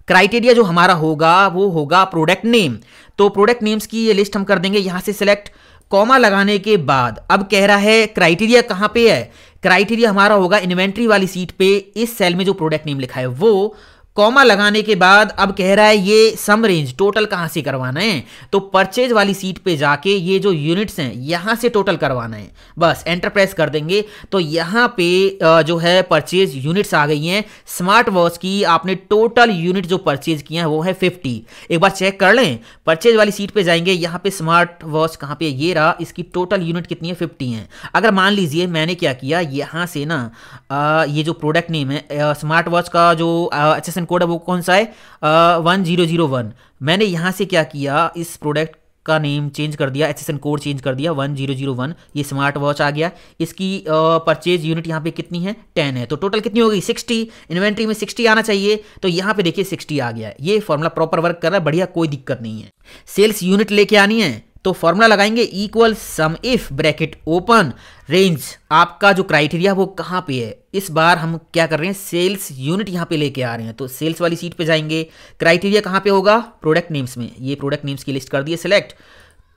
क्राइटेरिया जो हमारा होगा वो होगा प्रोडक्ट नेम, तो प्रोडक्ट नेम्स की ये लिस्ट हम कर देंगे यहां से सिलेक्ट, कॉमा लगाने के बाद अब कह रहा है क्राइटेरिया कहां पे है, क्राइटेरिया हमारा होगा इन्वेंट्री वाली सीट पे, इस सेल में जो प्रोडक्ट नेम लिखा है वो, कॉमा लगाने के बाद अब कह रहा है ये सम रेंज टोटल कहां से करवाना है, तो परचेज वाली सीट पे जाके ये जो यूनिट्स हैं यहां से टोटल करवाना है, बस एंटर प्रेस कर देंगे तो यहां पे जो है परचेज यूनिट्स आ गई हैं। स्मार्ट वॉच की आपने टोटल यूनिट जो परचेज किया है वो है 50। एक बार चेक कर लें, परचेज वाली सीट पे जाएंगे, यहां पे स्मार्ट वॉच कहां पे, ये रहा, इसकी टोटल यूनिट कितनी है, 50 है। अगर मान लीजिए मैंने क्या किया, यहां से ना ये जो प्रोडक्ट नेम है स्मार्ट वॉच का जो HSN कोड है वो कौन सा है, 1001, मैंने यहां से क्या किया, इस प्रोडक्ट का नेम चेंज कर दिया, HSN कोड चेंज कर दिया 1001, ये स्मार्ट वॉच आ गया। इसकी परचेज यूनिट यहाँ पे कितनी है, 10 है, तो टोटल कितनी हो गई, 60। इन्वेंट्री में 60 आना चाहिए, तो यहाँ पे देखिए 60 आ गया है। ये फॉर्मूला प्रॉपर वर्क कर रहा है, बढ़िया, कोई दिक्कत नहीं है। सेल्स यूनिट लेके आनी है तो फॉर्मूला लगाएंगे equal some if, bracket open, range, आपका जो क्राइटेरिया वो कहां पे है। इस बार हम क्या कर रहे हैं, सेल्स यूनिट यहां पे लेके आ रहे हैं, तो सेल्स वाली सीट पे जाएंगे, क्राइटेरिया कहां पे होगा, प्रोडक्ट नेम्स में, ये प्रोडक्ट नेम्स की लिस्ट कर दिए सिलेक्ट,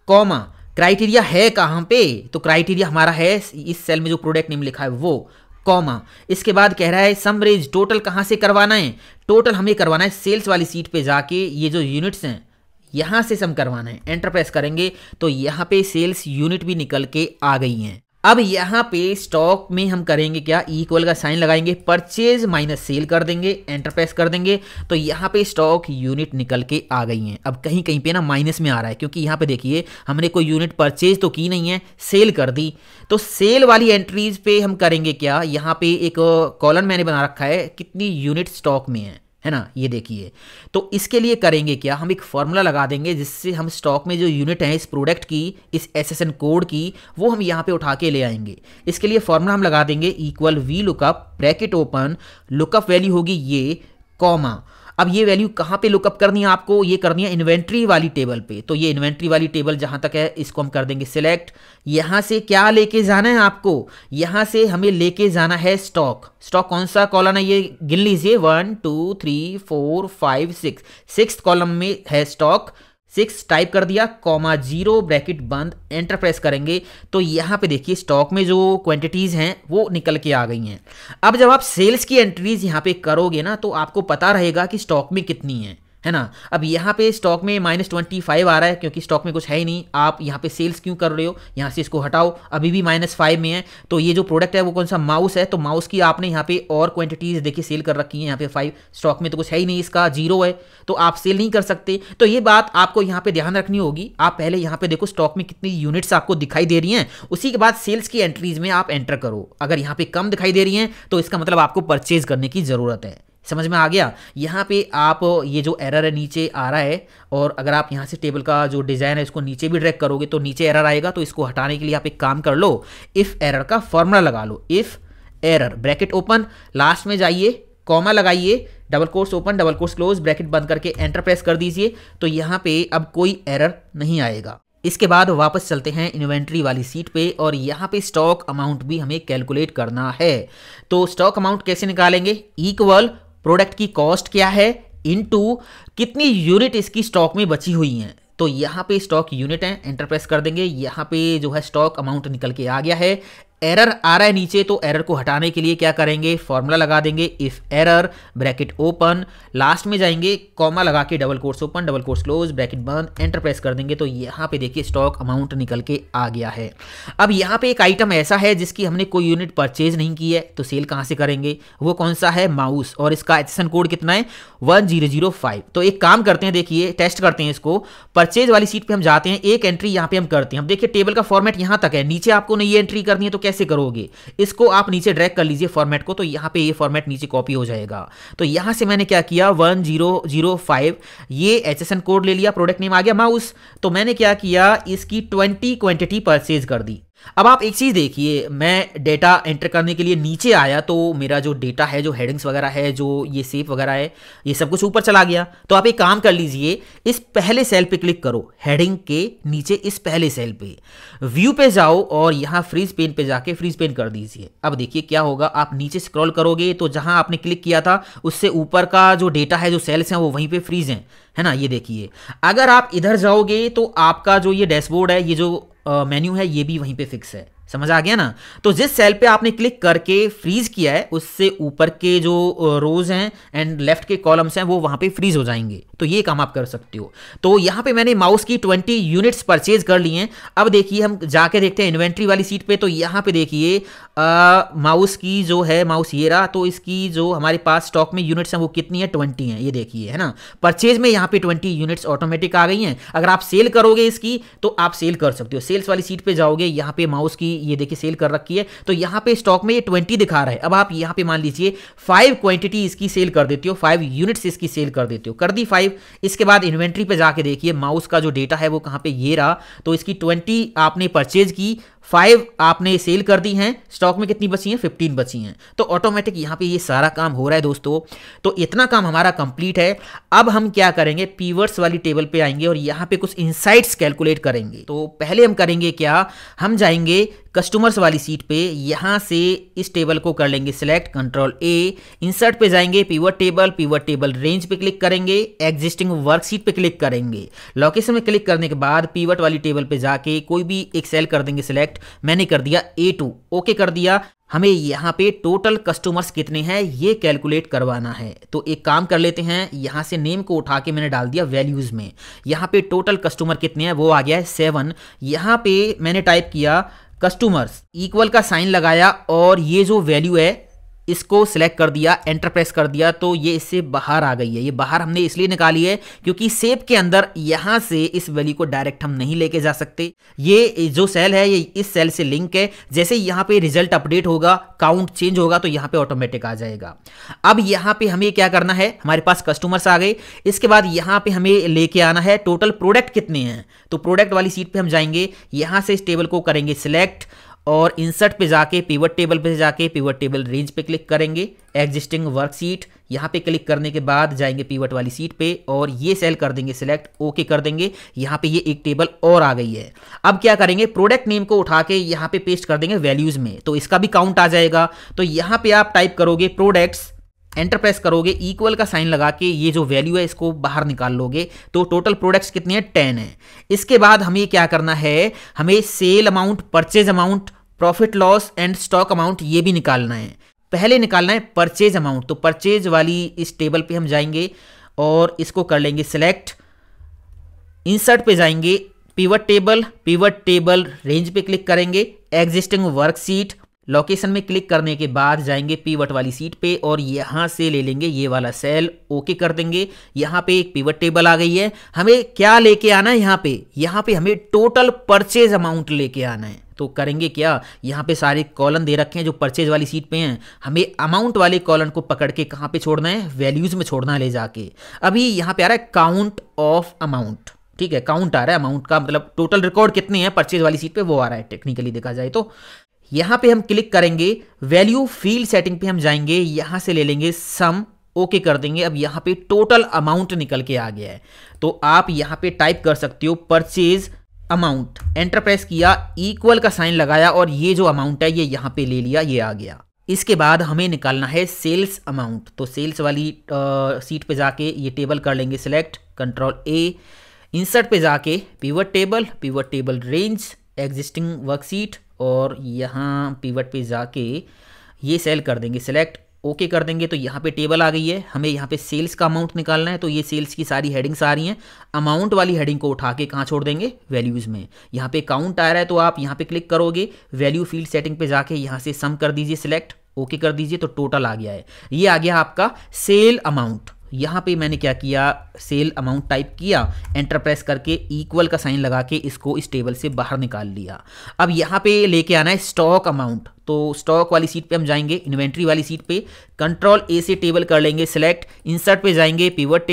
कॉमा, क्राइटेरिया है कहां पे, तो क्राइटेरिया हमारा है इस सेल में जो प्रोडक्ट नेम लिखा है वो, कॉमा। इसके बाद कह रहा है सम रेंज, टोटल कहां से करवाना है, टोटल हमें करवाना है सेल्स वाली सीट पे जाके, ये जो यूनिट्स हैं यहां से सम करवाना है, एंटर प्रेस करेंगे तो यहां पे सेल्स यूनिट भी निकल के आ गई हैं। अब यहां पे स्टॉक में हम करेंगे क्या, इक्वल का साइन लगाएंगे, परचेज माइनस सेल कर देंगे, एंटर प्रेस कर देंगे तो यहां पे स्टॉक यूनिट निकल के आ गई हैं। अब कहीं कहीं पे ना माइनस में आ रहा है, क्योंकि यहां पे देखिए हमने कोई यूनिट परचेज तो की नहीं है, सेल कर दी। तो सेल वाली एंट्रीज पे हम करेंगे क्या, यहां पे एक कॉलम मैंने बना रखा है, कितनी यूनिट स्टॉक में है ना, ये देखिए। तो इसके लिए करेंगे क्या, हम एक फॉर्मूला लगा देंगे जिससे हम स्टॉक में जो यूनिट है इस प्रोडक्ट की, इस HSN कोड की, वो हम यहाँ पे उठा के ले आएंगे। इसके लिए फॉर्मूला हम लगा देंगे equal V lookup, bracket open, lookup value होगी ये, कॉमा। अब ये वैल्यू कहाँ पे लुकअप करनी है आपको, ये करनी है इन्वेंट्री वाली टेबल पे, तो ये इन्वेंट्री वाली टेबल जहां तक है इसको हम कर देंगे सिलेक्ट। यहां से क्या लेके जाना है आपको, यहां से हमें लेके जाना है स्टॉक। स्टॉक कौन सा कॉलम है ये गिन लीजिए, 1 2 3 4 5 6, 6th कॉलम में है स्टॉक। 6 टाइप कर दिया, कॉमा 0, ब्रैकेट बंद, एंटर प्रेस करेंगे तो यहाँ पे देखिए स्टॉक में जो क्वांटिटीज हैं वो निकल के आ गई हैं। अब जब आप सेल्स की एंट्रीज यहाँ पे करोगे ना तो आपको पता रहेगा कि स्टॉक में कितनी है ना। अब यहाँ पे स्टॉक में -25 आ रहा है, क्योंकि स्टॉक में कुछ है ही नहीं। आप यहाँ पे सेल्स क्यों कर रहे हो, यहाँ से इसको हटाओ, अभी भी -5 में है। तो ये जो प्रोडक्ट है वो कौन सा, माउस है, तो माउस की आपने यहाँ पे और क्वांटिटीज देखिए सेल कर रखी है, यहाँ पे 5, स्टॉक में तो कुछ है ही नहीं, इसका 0 है, तो आप सेल नहीं कर सकते। तो ये बात आपको यहाँ पे ध्यान रखनी होगी। आप पहले यहाँ पे देखो स्टॉक में कितनी यूनिट्स आपको दिखाई दे रही हैं, उसी के बाद सेल्स की एंट्रीज में आप एंटर करो। अगर यहाँ पे कम दिखाई दे रही हैं तो इसका मतलब आपको परचेज करने की जरूरत है। समझ में आ गया। यहाँ पे आप ये जो एरर है नीचे आ रहा है, और अगर आप यहाँ से टेबल का जो डिज़ाइन है इसको नीचे भी ड्रैग करोगे तो नीचे एरर आएगा। तो इसको हटाने के लिए आप एक काम कर लो, इफ़ एरर का फॉर्मूला लगा लो, if error, bracket open, last में जाइए, कॉमा लगाइए, double quotes open double quotes close, bracket बंद करके एंटर प्रेस कर दीजिए, तो यहाँ पे अब कोई एरर नहीं आएगा। इसके बाद वापस चलते हैं इन्वेंट्री वाली सीट पे और यहाँ पे स्टॉक अमाउंट भी हमें कैलकुलेट करना है। तो स्टॉक अमाउंट कैसे निकालेंगे, इक्वल प्रोडक्ट की कॉस्ट क्या है इनटू कितनी यूनिट इसकी स्टॉक में बची हुई हैं। तो यहाँ पे स्टॉक यूनिट है, एंटर प्रेस कर देंगे, यहाँ पे जो है स्टॉक अमाउंट निकल के आ गया है। एरर आ रहा है नीचे, तो एरर को हटाने के लिए क्या करेंगे, फॉर्मूला लगा देंगे, if error bracket open, last में जाएंगे कॉमा लगा के double quotes open double quotes close, bracket बंद, एंटर प्रेस कर देंगे, तो यहाँ पे देखिए स्टॉक अमाउंट निकल के आ गया है। अब यहाँ पे एक आइटम ऐसा है जिसकी हमने कोई यूनिट परचेज नहीं की है, तो सेल कहाँ से करेंगे, वो कौन सा है, माउस, और इसका HSN कोड कितना है 1005। तो एक काम करते हैं, देखिए टेस्ट करते हैं इसको, परचेज वाली सीट पे हम जाते हैं, एक एंट्री यहाँ पे हम करते हैं। हम देखिए टेबल का फॉर्मेट यहाँ तक है, नीचे आपको नहीं ये एंट्री करनी है तो कैसे करोगे, इसको आप नीचे ड्रैग कर लीजिए फॉर्मेट को, तो यहाँ पे ये फॉर्मेट नीचे कॉपी हो जाएगा। तो यहाँ से मैंने क्या किया 1005 ये HSN कोड ले लिया, प्रोडक्ट नेम आ गया माउस, तो मैंने क्या किया इसकी 20 क्वांटिटी परचेज कर दी। अब आप एक चीज़ देखिए, मैं डेटा एंटर करने के लिए नीचे आया तो मेरा जो डेटा है, जो हेडिंग्स वगैरह है, जो ये सेप वगैरह है, ये सब कुछ ऊपर चला गया। तो आप एक काम कर लीजिए, इस पहले सेल पे क्लिक करो, हेडिंग के नीचे इस पहले सेल पे व्यू पे जाओ और यहाँ फ्रीज पेन पे जाके फ्रीज पेन कर दीजिए। अब देखिए क्या होगा, आप नीचे स्क्रॉल करोगे तो जहां आपने क्लिक किया था उससे ऊपर का जो डेटा है, जो सेल्स हैं, वो वहीं पे फ्रीज हैं, है ना, ये देखिए। अगर आप इधर जाओगे तो आपका जो ये डैशबोर्ड है, ये जो मेन्यू है, ये भी वहीं पे फिक्स है, समझ आ गया ना। तो जिस सेल पे आपने क्लिक करके फ्रीज किया है उससे ऊपर के जो रोज हैं एंड लेफ्ट के कॉलम्स हैं वो वहां पे फ्रीज हो जाएंगे। तो ये काम आप कर सकते हो। तो यहाँ पे मैंने माउस की 20 यूनिट्स परचेज कर ली हैं। अब देखिए हम जाके देखते हैं इन्वेंट्री वाली सीट पे, तो यहाँ पे देखिए माउस की जो है, माउस ये रहा, तो इसकी जो हमारे पास स्टॉक में यूनिट्स हैं वो कितनी है, 20 हैं, ये देखिए, है ना। परचेज में यहाँ पे 20 यूनिट्स ऑटोमेटिक आ गई हैं। अगर आप सेल करोगे इसकी तो आप सेल कर सकते हो। सेल्स वाली सीट पे जाओगे, यहाँ पे माउस की ये देखिए सेल कर रखी है, तो यहाँ पे स्टॉक में ये 20 दिखा रहा है। अब आप यहाँ पे मान लीजिए 5 क्वांटिटी इसकी सेल कर देते हो, 5 यूनिट्स इसकी सेल कर देते हो, कर दी 5। इसके बाद इन्वेंट्री पे जाके देखिए माउस का जो डेटा है वो कहाँ पे, ये रहा, तो इसकी 20 आपने परचेज की, 5 आपने सेल कर दी हैं, स्टॉक में कितनी बची हैं, 15 बची हैं। तो ऑटोमेटिक यहाँ पे ये सारा काम हो रहा है दोस्तों। तो इतना काम हमारा कंप्लीट है। अब हम क्या करेंगे, पीवर्ड्स वाली टेबल पे आएंगे और यहाँ पे कुछ इनसाइट्स कैलकुलेट करेंगे। तो पहले हम करेंगे क्या, हम जाएंगे कस्टमर्स वाली सीट पे, यहाँ से इस टेबल को कर लेंगे सिलेक्ट, Ctrl+A, इंसर्ट पे जाएंगे, पिवट टेबल रेंज पे क्लिक करेंगे, एग्जिस्टिंग वर्कशीट पे क्लिक करेंगे, लोकेशन में क्लिक करने के बाद पिवट वाली टेबल पे जाके कोई भी एक सेल कर देंगे सिलेक्ट। मैंने कर दिया A2, ओके कर दिया। हमें यहाँ पे टोटल कस्टमर्स कितने हैं ये कैलकुलेट करवाना है। तो एक काम कर लेते हैं, यहाँ से नेम को उठा के मैंने डाल दिया वैल्यूज में। यहाँ पे टोटल कस्टमर कितने हैं वो आ गया है 7। यहाँ पे मैंने टाइप किया कस्टमर्स, इक्वल का साइन लगाया और ये जो वैल्यू है इसको सिलेक्ट कर दिया, एंटर प्रेस कर दिया, तो ये इससे बाहर आ गई है। ये बाहर हमने इसलिए निकाली है क्योंकि सेप के अंदर यहाँ से इस वैल्यू को डायरेक्ट हम नहीं लेके जा सकते। ये जो सेल है ये इस सेल से लिंक है। जैसे यहाँ पे रिजल्ट अपडेट होगा, काउंट चेंज होगा, तो यहाँ पे ऑटोमेटिक आ जाएगा। अब यहाँ पे हमें क्या करना है, हमारे पास कस्टमर्स आ गए। इसके बाद यहाँ पे हमें लेके आना है टोटल प्रोडक्ट कितने हैं। तो प्रोडक्ट वाली सीट पे हम जाएंगे, यहाँ से इस टेबल को करेंगे सिलेक्ट और इंसर्ट पे जाके पिवट टेबल पे जाके पिवट टेबल रेंज पे क्लिक करेंगे, एग्जिस्टिंग वर्कशीट यहाँ पे क्लिक करने के बाद जाएंगे पिवट वाली सीट पे और ये सेल कर देंगे सिलेक्ट, ओके कर देंगे। यहाँ पे ये एक टेबल और आ गई है। अब क्या करेंगे, प्रोडक्ट नेम को उठा के यहाँ पे पेस्ट कर देंगे वैल्यूज में, तो इसका भी काउंट आ जाएगा। तो यहाँ पे आप टाइप करोगे प्रोडक्ट्स, एंटर प्रेस करोगे, इक्वल का साइन लगा के ये जो वैल्यू है इसको बाहर निकाल लोगे, तो टोटल प्रोडक्ट्स कितने हैं 10 है। इसके बाद हमें क्या करना है, हमें sale amount, purchase amount, profit loss and stock amount ये भी निकालना है। पहले निकालना है परचेज अमाउंट, तो परचेज वाली इस टेबल पे हम जाएंगे और इसको कर लेंगे सिलेक्ट, इंसर्ट पे जाएंगे, पिवट टेबल रेंज पे क्लिक करेंगे, एग्जिस्टिंग वर्कशीट, लोकेशन में क्लिक करने के बाद जाएंगे पिवट वाली सीट पे और यहाँ से ले लेंगे ये वाला सेल, ओके कर देंगे। यहाँ पे एक पिवट टेबल आ गई है। हमें क्या लेके आना है, यहाँ पे हमें टोटल परचेज अमाउंट लेके आना है। तो करेंगे क्या, यहाँ पे सारे कॉलम दे रखे हैं जो परचेज वाली सीट पे हैं, हमें अमाउंट वाले कॉलम को पकड़ के कहाँ पे छोड़ना है, वैल्यूज में छोड़ना है ले जाके। अभी यहाँ पे आ रहा है काउंट ऑफ अमाउंट, ठीक है, काउंट आ रहा है अमाउंट का, मतलब टोटल रिकॉर्ड कितने हैं परचेज वाली सीट पे वो आ रहा है टेक्निकली देखा जाए तो। यहाँ पे हम क्लिक करेंगे, वैल्यू फील्ड सेटिंग पे हम जाएंगे, यहाँ से ले लेंगे सम, ओके कर देंगे। अब यहाँ पे टोटल अमाउंट निकल के आ गया है, तो आप यहाँ पे टाइप कर सकते हो परचेज अमाउंट, एंटर प्रेस किया, इक्वल का साइन लगाया और ये जो अमाउंट है ये यहाँ पे ले लिया, ये आ गया। इसके बाद हमें निकालना है सेल्स अमाउंट, तो सेल्स वाली सीट पे जाके ये टेबल कर लेंगे सिलेक्ट, कंट्रोल ए, इंसर्ट पे जाके pivot table range, existing worksheet, और यहाँ पिवट पे जाके ये सेल कर देंगे सिलेक्ट, ओके कर देंगे। तो यहाँ पे टेबल आ गई है, हमें यहाँ पे सेल्स का अमाउंट निकालना है, तो ये सेल्स की सारी हेडिंग्स आ रही हैं। अमाउंट वाली हेडिंग को उठा के कहाँ छोड़ देंगे, वैल्यूज़ में। यहाँ पे काउंट आ रहा है तो आप यहाँ पे क्लिक करोगे, वैल्यू फील्ड सेटिंग पे जाके यहाँ से सम कर दीजिए सिलेक्ट, ओके कर दीजिए, तो टोटल आ गया है। ये आ गया आपका सेल अमाउंट। यहाँ पे मैंने क्या किया, सेल अमाउंट टाइप किया, एंटर प्रेस करके इक्वल का साइन लगा के इसको इस टेबल से बाहर निकाल लिया। अब यहाँ पे लेके आना है स्टॉक अमाउंट, तो स्टॉक वाली सीट पे हम जाएंगे, इन्वेंट्री वाली सीट पे कंट्रोल ए से टेबल कर लेंगे सिलेक्ट, इंसर्ट पे जाएंगे, pivot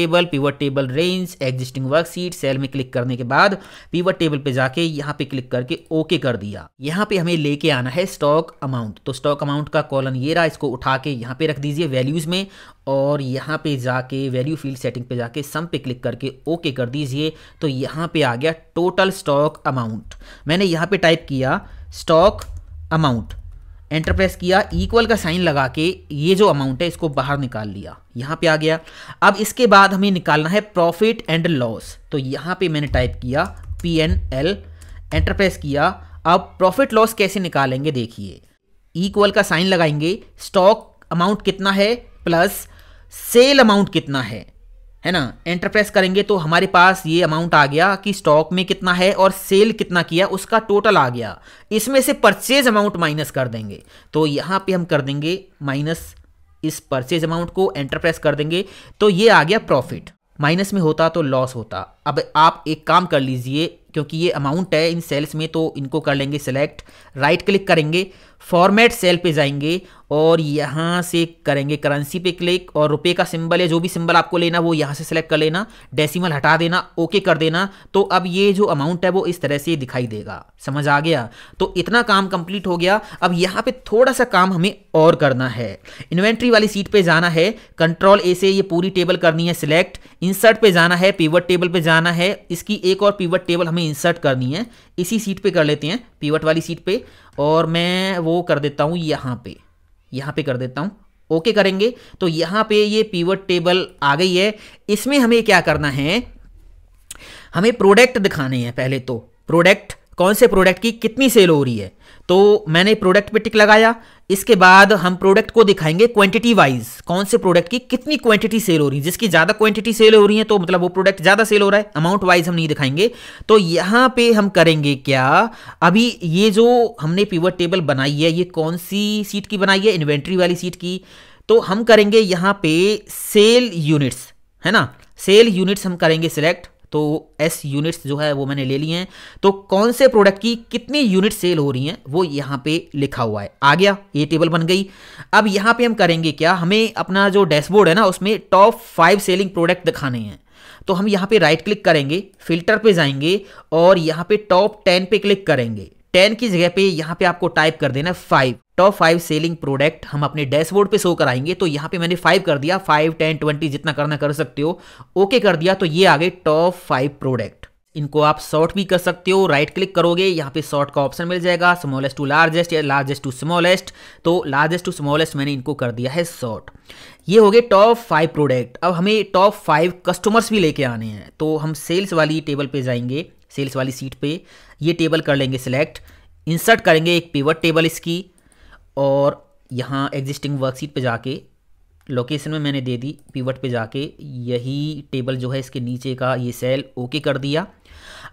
table range, existing worksheet, cell में क्लिक करने के बाद पिवट टेबल पे जाके यहाँ पे क्लिक करके ओके कर दिया। यहाँ पे हमें लेके आना है स्टॉक अमाउंट, तो स्टॉक अमाउंट का कॉलम ये रहा, इसको उठा के यहाँ पे रख दीजिए वैल्यूज में, और यहाँ पे जाके वैल्यू फील्ड सेटिंग पे जाके सम पे क्लिक करके ओके कर दीजिए। तो यहाँ पे आ गया टोटल स्टॉक अमाउंट। मैंने यहाँ पे टाइप किया स्टॉक अमाउंट, एंटर प्रेस किया, इक्वल का साइन लगा के ये जो अमाउंट है इसको बाहर निकाल लिया, यहाँ पे आ गया। अब इसके बाद हमें निकालना है प्रॉफिट एंड लॉस, तो यहाँ पे मैंने टाइप किया P&L, एंटर प्रेस किया। अब प्रॉफिट लॉस कैसे निकालेंगे देखिए, इक्वल का साइन लगाएंगे, स्टॉक अमाउंट कितना है प्लस सेल अमाउंट कितना है ना, एंटर प्रेस करेंगे तो हमारे पास ये अमाउंट आ गया कि स्टॉक में कितना है और सेल कितना किया उसका टोटल आ गया। इसमें से परचेज अमाउंट माइनस कर देंगे, तो यहाँ पे हम कर देंगे माइनस इस परचेज अमाउंट को, एंटर प्रेस कर देंगे तो ये आ गया प्रॉफिट। माइनस में होता तो लॉस होता। अब आप एक काम कर लीजिए, क्योंकि ये अमाउंट है इन सेल्स में तो इनको कर लेंगे सिलेक्ट, राइट क्लिक करेंगे, फॉर्मेट सेल पे जाएंगे और यहाँ से करेंगे करेंसी पे क्लिक, और रुपए का सिंबल है, जो भी सिंबल आपको लेना वो यहाँ से सिलेक्ट कर लेना, डेसिमल हटा देना, ओके कर देना। तो अब ये जो अमाउंट है वो इस तरह से दिखाई देगा। समझ आ गया? तो इतना काम कंप्लीट हो गया। अब यहाँ पे थोड़ा सा काम हमें और करना है। इन्वेंट्री वाली सीट पे जाना है, कंट्रोल ए से ये पूरी टेबल करनी है सिलेक्ट, इंसर्ट पे जाना है, पिवट टेबल पे जाना है, इसकी एक और पिवट टेबल हमें इंसर्ट करनी है, इसी सीट पे कर लेते हैं, पिवट वाली सीट पे, और मैं वो कर देता हूँ यहाँ पे कर देता हूँ, ओके करेंगे तो यहाँ पे ये पिवट टेबल आ गई है। इसमें हमें क्या करना है, हमें प्रोडक्ट दिखाने हैं। पहले तो प्रोडक्ट, कौन से प्रोडक्ट की कितनी सेल हो रही है, तो मैंने प्रोडक्ट पे टिक लगाया। इसके बाद हम प्रोडक्ट को दिखाएंगे क्वांटिटी वाइज, कौन से प्रोडक्ट की कितनी क्वांटिटी सेल हो रही है। जिसकी ज़्यादा क्वांटिटी सेल हो रही है तो मतलब वो प्रोडक्ट ज़्यादा सेल हो रहा है, अमाउंट वाइज हम नहीं दिखाएंगे। तो यहाँ पे हम करेंगे क्या, अभी ये जो हमने पिवट टेबल बनाई है ये कौन सी सीट की बनाई है, इन्वेंट्री वाली सीट की। तो हम करेंगे यहाँ पे सेल यूनिट्स, है ना, सेल यूनिट्स हम करेंगे सिलेक्ट, तो एस यूनिट्स जो है वो मैंने ले लिए हैं। तो कौन से प्रोडक्ट की कितनी यूनिट सेल हो रही हैं वो यहाँ पे लिखा हुआ है, आ गया, ये टेबल बन गई। अब यहाँ पे हम करेंगे क्या, हमें अपना जो डैशबोर्ड है ना उसमें टॉप 5 सेलिंग प्रोडक्ट दिखाने हैं। तो हम यहाँ पे राइट क्लिक करेंगे, फिल्टर पे जाएंगे और यहाँ पे टॉप 10 पे क्लिक करेंगे। 10 की जगह पे यहाँ पे आपको टाइप कर देना 5, टॉप 5 सेलिंग प्रोडक्ट हम अपने डैशबोर्ड पे शो कराएंगे। तो यहाँ पे मैंने 5 कर दिया, 5, 10, 20 जितना करना कर सकते हो, ओके कर दिया। तो ये आ गए टॉप 5 प्रोडक्ट। इनको आप सॉर्ट भी कर सकते हो, राइट क्लिक करोगे यहाँ पे सॉर्ट का ऑप्शन मिल जाएगा, स्मॉलेस्ट टू लार्जेस्ट या लार्जेस्ट टू स्मॉलेस्ट। तो लार्जेस्ट टू स्मॉलेस्ट मैंने इनको कर दिया है सॉर्ट। ये हो गए टॉप 5 प्रोडक्ट। अब हमें टॉप 5 कस्टमर्स भी लेके आने हैं, तो हम सेल्स वाली टेबल पे जाएंगे, सेल्स वाली सीट पे ये टेबल कर लेंगे सिलेक्ट, इंसर्ट करेंगे एक पिवट टेबल इसकी, और यहाँ एग्जिस्टिंग वर्कशीट पे जाके लोकेशन में मैंने दे दी, पिवट पे जाके यही टेबल जो है इसके नीचे का ये सेल ओके कर दिया।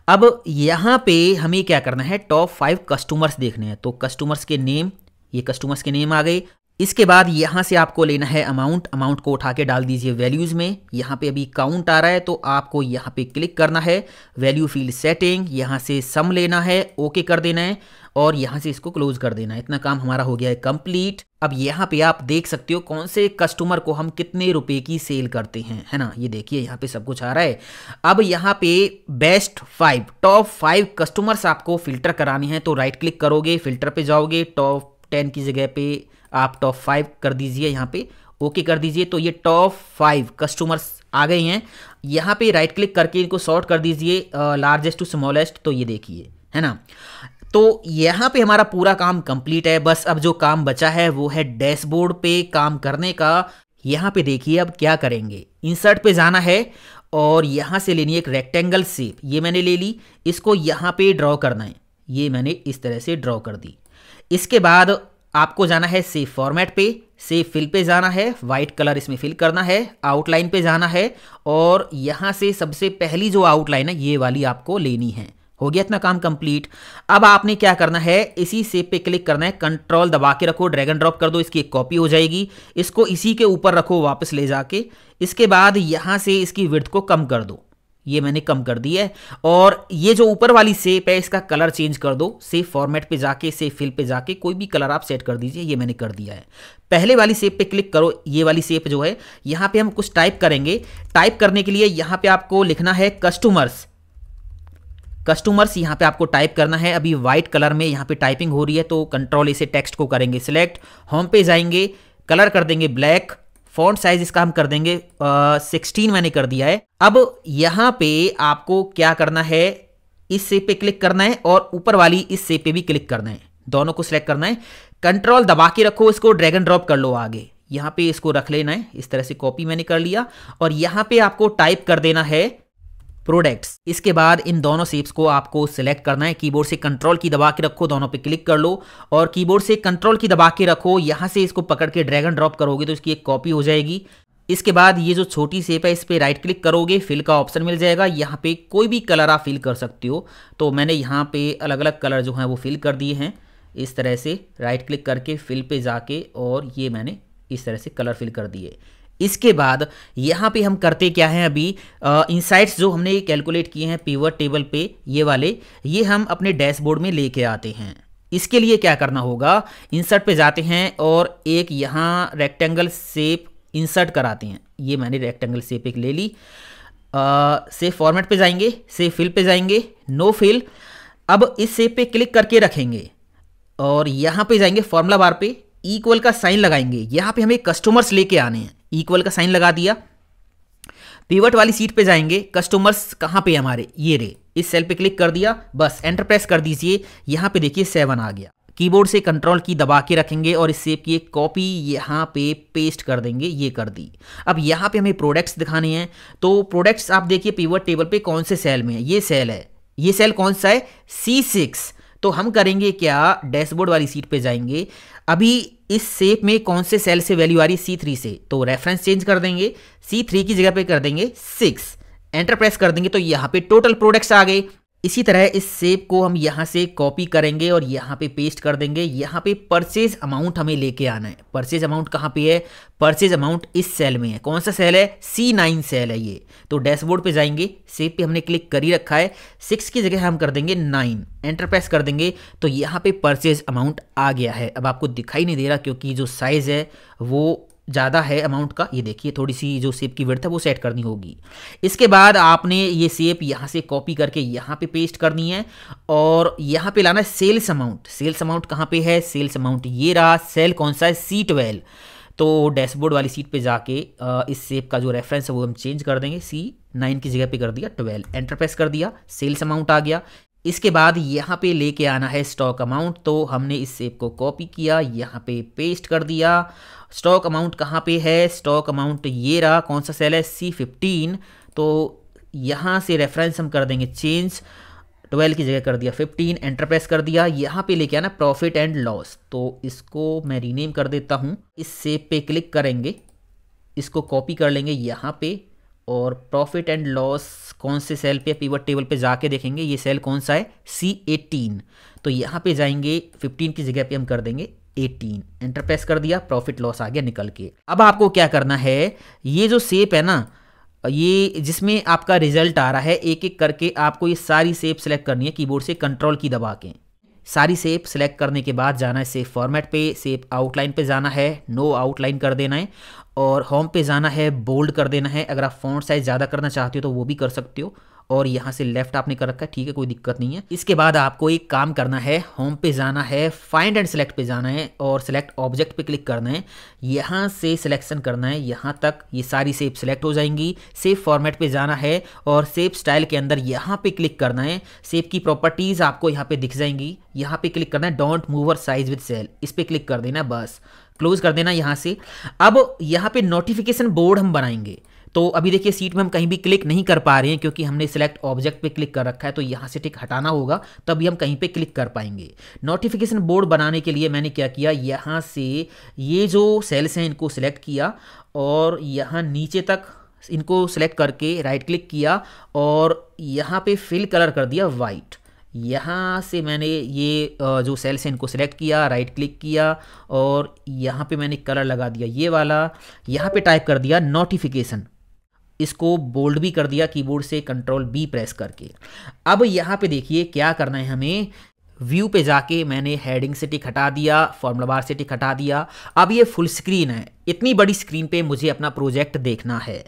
अब यहाँ पे हमें क्या करना है, टॉप 5 कस्टमर्स देखने हैं। तो कस्टमर्स के नेम, ये कस्टमर्स के नेम आ गए। इसके बाद यहाँ से आपको लेना है अमाउंट, अमाउंट को उठा के डाल दीजिए वैल्यूज़ में। यहाँ पे अभी काउंट आ रहा है तो आपको यहाँ पे क्लिक करना है, वैल्यू फील्ड सेटिंग, यहाँ से सम लेना है, ओके कर देना है और यहाँ से इसको क्लोज कर देना है। इतना काम हमारा हो गया है कंप्लीट। अब यहाँ पे आप देख सकते हो कौन से कस्टमर को हम कितने रुपए की सेल करते हैं, है ना। ये देखिए यहाँ पे सब कुछ आ रहा है। अब यहाँ पे बेस्ट 5 टॉप 5 कस्टमर्स आपको फिल्टर कराने हैं, तो राइट क्लिक करोगे, फिल्टर पे जाओगे, टॉप 10 की जगह पे आप टॉप 5 कर दीजिए, यहाँ पे ओके कर दीजिए। तो ये टॉप 5 कस्टमर्स आ गए हैं। यहाँ पे राइट क्लिक करके इनको सॉर्ट कर दीजिए लार्जेस्ट टू स्मॉलेस्ट, तो ये देखिए, है ना। तो यहाँ पे हमारा पूरा काम कंप्लीट है। बस अब जो काम बचा है वो है डैशबोर्ड पे काम करने का। यहाँ पे देखिए अब क्या करेंगे, इंसर्ट पे जाना है और यहाँ से लेनी है एक रेक्टेंगल शेप, ये मैंने ले ली। इसको यहाँ पे ड्रॉ करना है, ये मैंने इस तरह से ड्रॉ कर दी। इसके बाद आपको जाना है सेव फॉर्मेट पे, सेव फिल पे जाना है, वाइट कलर इसमें फिल करना है, आउटलाइन पे जाना है और यहाँ से सबसे पहली जो आउटलाइन है ये वाली आपको लेनी है। हो गया इतना काम कंप्लीट। अब आपने क्या करना है, इसी शेप पे क्लिक करना है, कंट्रोल दबा के रखो, ड्रैग एंड ड्रॉप कर दो, इसकी एक कॉपी हो जाएगी। इसको इसी के ऊपर रखो वापस ले जाके। इसके बाद यहाँ से इसकी विड्थ को कम कर दो, ये मैंने कम कर दी है। और ये जो ऊपर वाली शेप है इसका कलर चेंज कर दो, सेव फॉर्मेट पे जाके सेव फिल पे जाके कोई भी कलर आप सेट कर दीजिए, ये मैंने कर दिया है। पहले वाली शेप पे क्लिक करो, ये वाली शेप जो है, यहाँ पे हम कुछ टाइप करेंगे। टाइप करने के लिए यहाँ पे आपको लिखना है कस्टमर्स, कस्टमर्स यहाँ पे आपको टाइप करना है। अभी व्हाइट कलर में यहाँ पे टाइपिंग हो रही है, तो कंट्रोल इसे टेक्स्ट को करेंगे सिलेक्ट, होम पे जाएंगे, कलर कर देंगे ब्लैक, फॉन्ट साइज इसका हम कर देंगे 16 मैंने कर दिया है। अब यहाँ पे आपको क्या करना है, इस शेप पे क्लिक करना है और ऊपर वाली इस शेप पे भी क्लिक करना है, दोनों को सिलेक्ट करना है। कंट्रोल दबा के रखो, इसको ड्रैग एंड ड्रॉप कर लो आगे, यहाँ पे इसको रख लेना है। इस तरह से कॉपी मैंने कर लिया और यहाँ पे आपको टाइप कर देना है प्रोडक्ट्स। इसके बाद इन दोनों शेप्स को आपको सिलेक्ट करना है, कीबोर्ड से कंट्रोल की दबा के रखो, दोनों पे क्लिक कर लो और कीबोर्ड से कंट्रोल की दबा के रखो। यहाँ से इसको पकड़ के ड्रैग एंड ड्रॉप करोगे तो इसकी एक कॉपी हो जाएगी। इसके बाद ये जो छोटी शेप है इस पे राइट क्लिक करोगे, फिल का ऑप्शन मिल जाएगा, यहाँ पे कोई भी कलर आप फिल कर सकते हो। तो मैंने यहाँ पे अलग अलग कलर जो हैं वो फिल कर दिए हैं। इस तरह से राइट क्लिक करके फिल पे जाके और ये मैंने इस तरह से कलर फिल कर दिए। इसके बाद यहाँ पे हम करते क्या हैं, अभी इनसाइट्स जो हमने कैलकुलेट किए हैं पिवट टेबल पे ये वाले, ये हम अपने डैशबोर्ड में लेके आते हैं। इसके लिए क्या करना होगा, इंसर्ट पे जाते हैं और एक यहाँ रेक्टेंगल शेप इंसर्ट कराते हैं। ये मैंने रेक्टेंगल शेप एक ले ली। सेव फॉर्मेट पे जाएंगे, सेव फिल पे जाएंगे, नो फिल। अब इस शेप पे क्लिक करके रखेंगे और यहाँ पे जाएंगे फॉर्मूला बार पे, इक्वल का साइन लगाएंगे। यहाँ पे हमें कस्टमर्स लेके आने हैं, इक्वल का साइन लगा दिया। पिवट वाली सीट पे जाएंगे, कस्टमर्स कहाँ पे हमारे, ये रे, इस सेल पे क्लिक कर दिया, बस एंटर प्रेस कर दीजिए। यहाँ पे देखिए 7 आ गया। कीबोर्ड से कंट्रोल की दबा के रखेंगे और इस शेप की एक कॉपी यहाँ पे पेस्ट कर देंगे, ये कर दी। अब यहाँ पे हमें प्रोडक्ट्स दिखाने हैं, तो प्रोडक्ट्स आप देखिए पिवट टेबल पे कौन से सेल में है, ये सेल है। ये सेल कौन सा है, C6। तो हम करेंगे क्या, डैशबोर्ड वाली सीट पे जाएंगे। अभी इस शेप में कौन से सेल से वैल्यू आ रही है, C3 से, तो रेफरेंस चेंज कर देंगे, C3 की जगह पे कर देंगे 6, एंटर प्रेस कर देंगे तो यहाँ पे टोटल प्रोडक्ट्स आ गए। इसी तरह इस शेप को हम यहाँ से कॉपी करेंगे और यहाँ पे पेस्ट कर देंगे। यहाँ पे परचेज अमाउंट हमें लेके आना है। परचेज अमाउंट कहाँ पे है, परचेज अमाउंट इस सेल में है। कौन सा सेल है, C9 सेल है ये। तो डैशबोर्ड पे जाएंगे, शेप पे हमने क्लिक कर ही रखा है, 6 की जगह हम कर देंगे 9, एंटर प्रेस कर देंगे तो यहाँ पे परचेज अमाउंट आ गया है। अब आपको दिखाई नहीं दे रहा क्योंकि जो साइज है वो ज़्यादा है अमाउंट का। ये देखिए थोड़ी सी जो शेप की विड्थ है वो सेट करनी होगी। इसके बाद आपने ये शेप यहाँ से कॉपी करके यहाँ पे पेस्ट करनी है और यहाँ पे लाना है सेल्स अमाउंट। सेल्स अमाउंट कहाँ पे है, सेल्स अमाउंट ये रहा। सेल कौन सा है, C12। तो डैशबोर्ड वाली सीट पे जाके इस शेप का जो रेफरेंस है वो हम चेंज कर देंगे, C9 की जगह पे कर दिया 12, एंटर प्रेस कर दिया, सेल्स अमाउंट आ गया। इसके बाद यहाँ पे लेके आना है स्टॉक अमाउंट। तो हमने इस शेप को कॉपी किया, यहाँ पे पेस्ट कर दिया। स्टॉक अमाउंट कहाँ पे है, स्टॉक अमाउंट ये रहा। कौन सा सेल है, C15। तो यहाँ से रेफरेंस हम कर देंगे चेंज, 12 की जगह कर दिया 15, एंटर प्रेस कर दिया। यहाँ पे लेके आना प्रॉफिट एंड लॉस, तो इसको मैं रीनेम कर देता हूँ। इस शेप पे क्लिक करेंगे, इसको कॉपी कर लेंगे यहाँ पे और प्रॉफिट एंड लॉस कौन से सेल पे, पिवट टेबल पे जाके देखेंगे ये सेल कौन सा है, C18। तो यहाँ पे जाएंगे 15 की जगह पे हम कर देंगे 18, एंटर प्रेस कर दिया, प्रॉफिट लॉस आ गया निकल के। अब आपको क्या करना है, ये जो शेप है ना, ये जिसमें आपका रिजल्ट आ रहा है, एक एक करके आपको ये सारी शेप सेलेक्ट करनी है कीबोर्ड से कंट्रोल की दबा के। सारी शेप सेलेक्ट करने के बाद जाना है शेप फॉर्मेट पे, शेप आउटलाइन पे जाना है, नो आउटलाइन कर देना है और होम पे जाना है, बोल्ड कर देना है। अगर आप फॉन्ट साइज ज़्यादा करना चाहते हो तो वो भी कर सकते हो और यहाँ से लेफ्ट आपने कर रखा है, ठीक है, कोई दिक्कत नहीं है। इसके बाद आपको एक काम करना है, होम पे जाना है, फाइंड एंड सेलेक्ट पे जाना है और सेलेक्ट ऑब्जेक्ट पे क्लिक करना है। यहाँ से सिलेक्शन करना है, यहाँ तक ये सारी शेप सेलेक्ट हो जाएंगी। शेप फॉर्मेट पे जाना है और शेप स्टाइल के अंदर यहाँ पे क्लिक करना है। शेप की प्रॉपर्टीज़ आपको यहाँ पे दिख जाएंगी, यहाँ पे क्लिक करना है, don't move size with cell, इस पर क्लिक कर देना है, बस क्लोज कर देना यहाँ से। अब यहाँ पे नोटिफिकेशन बोर्ड हम बनाएंगे, तो अभी देखिए सीट में हम कहीं भी क्लिक नहीं कर पा रहे हैं क्योंकि हमने सिलेक्ट ऑब्जेक्ट पे क्लिक कर रखा है, तो यहाँ से टिक हटाना होगा तभी हम कहीं पे क्लिक कर पाएंगे। नोटिफिकेशन बोर्ड बनाने के लिए मैंने क्या किया, यहाँ से ये जो सेल्स हैं इनको सिलेक्ट किया और यहाँ नीचे तक इनको सिलेक्ट करके राइट क्लिक किया और यहाँ पे फिल कलर कर दिया वाइट। यहाँ से मैंने ये जो सेल्स हैं इनको सिलेक्ट किया, राइट क्लिक किया और यहाँ पे मैंने कलर लगा दिया ये वाला। यहाँ पे टाइप कर दिया नोटिफिकेशन, इसको बोल्ड भी कर दिया कीबोर्ड से कंट्रोल बी प्रेस करके। अब यहाँ पे देखिए क्या करना है, हमें व्यू पे जाके मैंने हेडिंग से टिक हटा दिया, फॉर्मूला बार से टिक हटा दिया। अब ये फुल स्क्रीन है, इतनी बड़ी स्क्रीन पे मुझे अपना प्रोजेक्ट देखना है।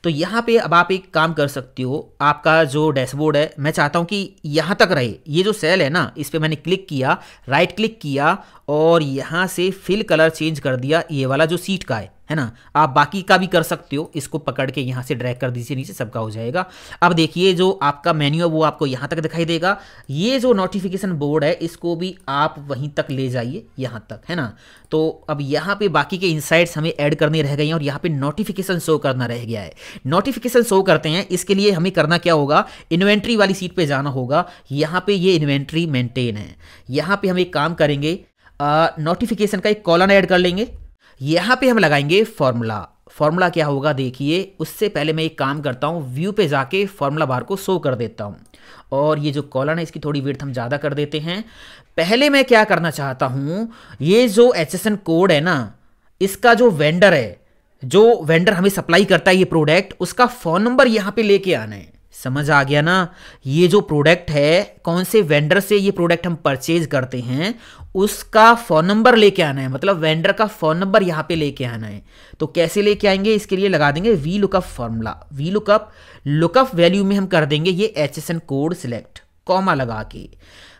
तो यहाँ पे अब आप एक काम कर सकते हो, आपका जो डैशबोर्ड है मैं चाहता हूँ कि यहाँ तक रहे। ये जो सेल है ना, इस पर मैंने क्लिक किया, राइट क्लिक किया और यहाँ से फिल कलर चेंज कर दिया, ये वाला जो सीट का है ना। आप बाकी का भी कर सकते हो, इसको पकड़ के यहाँ से ड्रैग कर दीजिए नीचे, सबका हो जाएगा। अब देखिए जो आपका मेन्यू है वो आपको यहाँ तक दिखाई देगा। ये जो नोटिफिकेशन बोर्ड है इसको भी आप वहीं तक ले जाइए, यहाँ तक, है ना। तो अब यहाँ पे बाकी के इनसाइट्स हमें ऐड करने रह गए हैं और यहाँ पे नोटिफिकेशन शो करना रह गया है। नोटिफिकेशन शो करते हैं, इसके लिए हमें करना क्या होगा, इन्वेंट्री वाली सीट पे जाना होगा। यहाँ पे ये इन्वेंट्री मेंटेन है, यहाँ पे हम एक काम करेंगे, नोटिफिकेशन का एक कॉलन ऐड कर लेंगे। यहाँ पे हम लगाएंगे फॉर्मूला। फॉर्मूला क्या होगा देखिए, उससे पहले मैं एक काम करता हूँ, व्यू पे जाके फॉर्मूला बार को शो कर देता हूँ और ये जो कॉलन है इसकी थोड़ी विड्थ हम ज़्यादा कर देते हैं। पहले मैं क्या करना चाहता हूँ, ये जो HSN कोड है ना, इसका जो वेंडर है, जो वेंडर हमें सप्लाई करता है ये प्रोडक्ट, उसका फ़ोन नंबर यहाँ पे लेके आना है। समझ आ गया ना। ये जो प्रोडक्ट है, कौन से वेंडर से ये प्रोडक्ट हम परचेज करते हैं, उसका फ़ोन नंबर लेके आना है, मतलब वेंडर का फ़ोन नंबर यहाँ पे लेके आना है। तो कैसे लेके आएंगे, इसके लिए लगा देंगे V lookup formula. V lookup value में हम कर देंगे ये HSN कोड सिलेक्ट, कॉमा लगा के।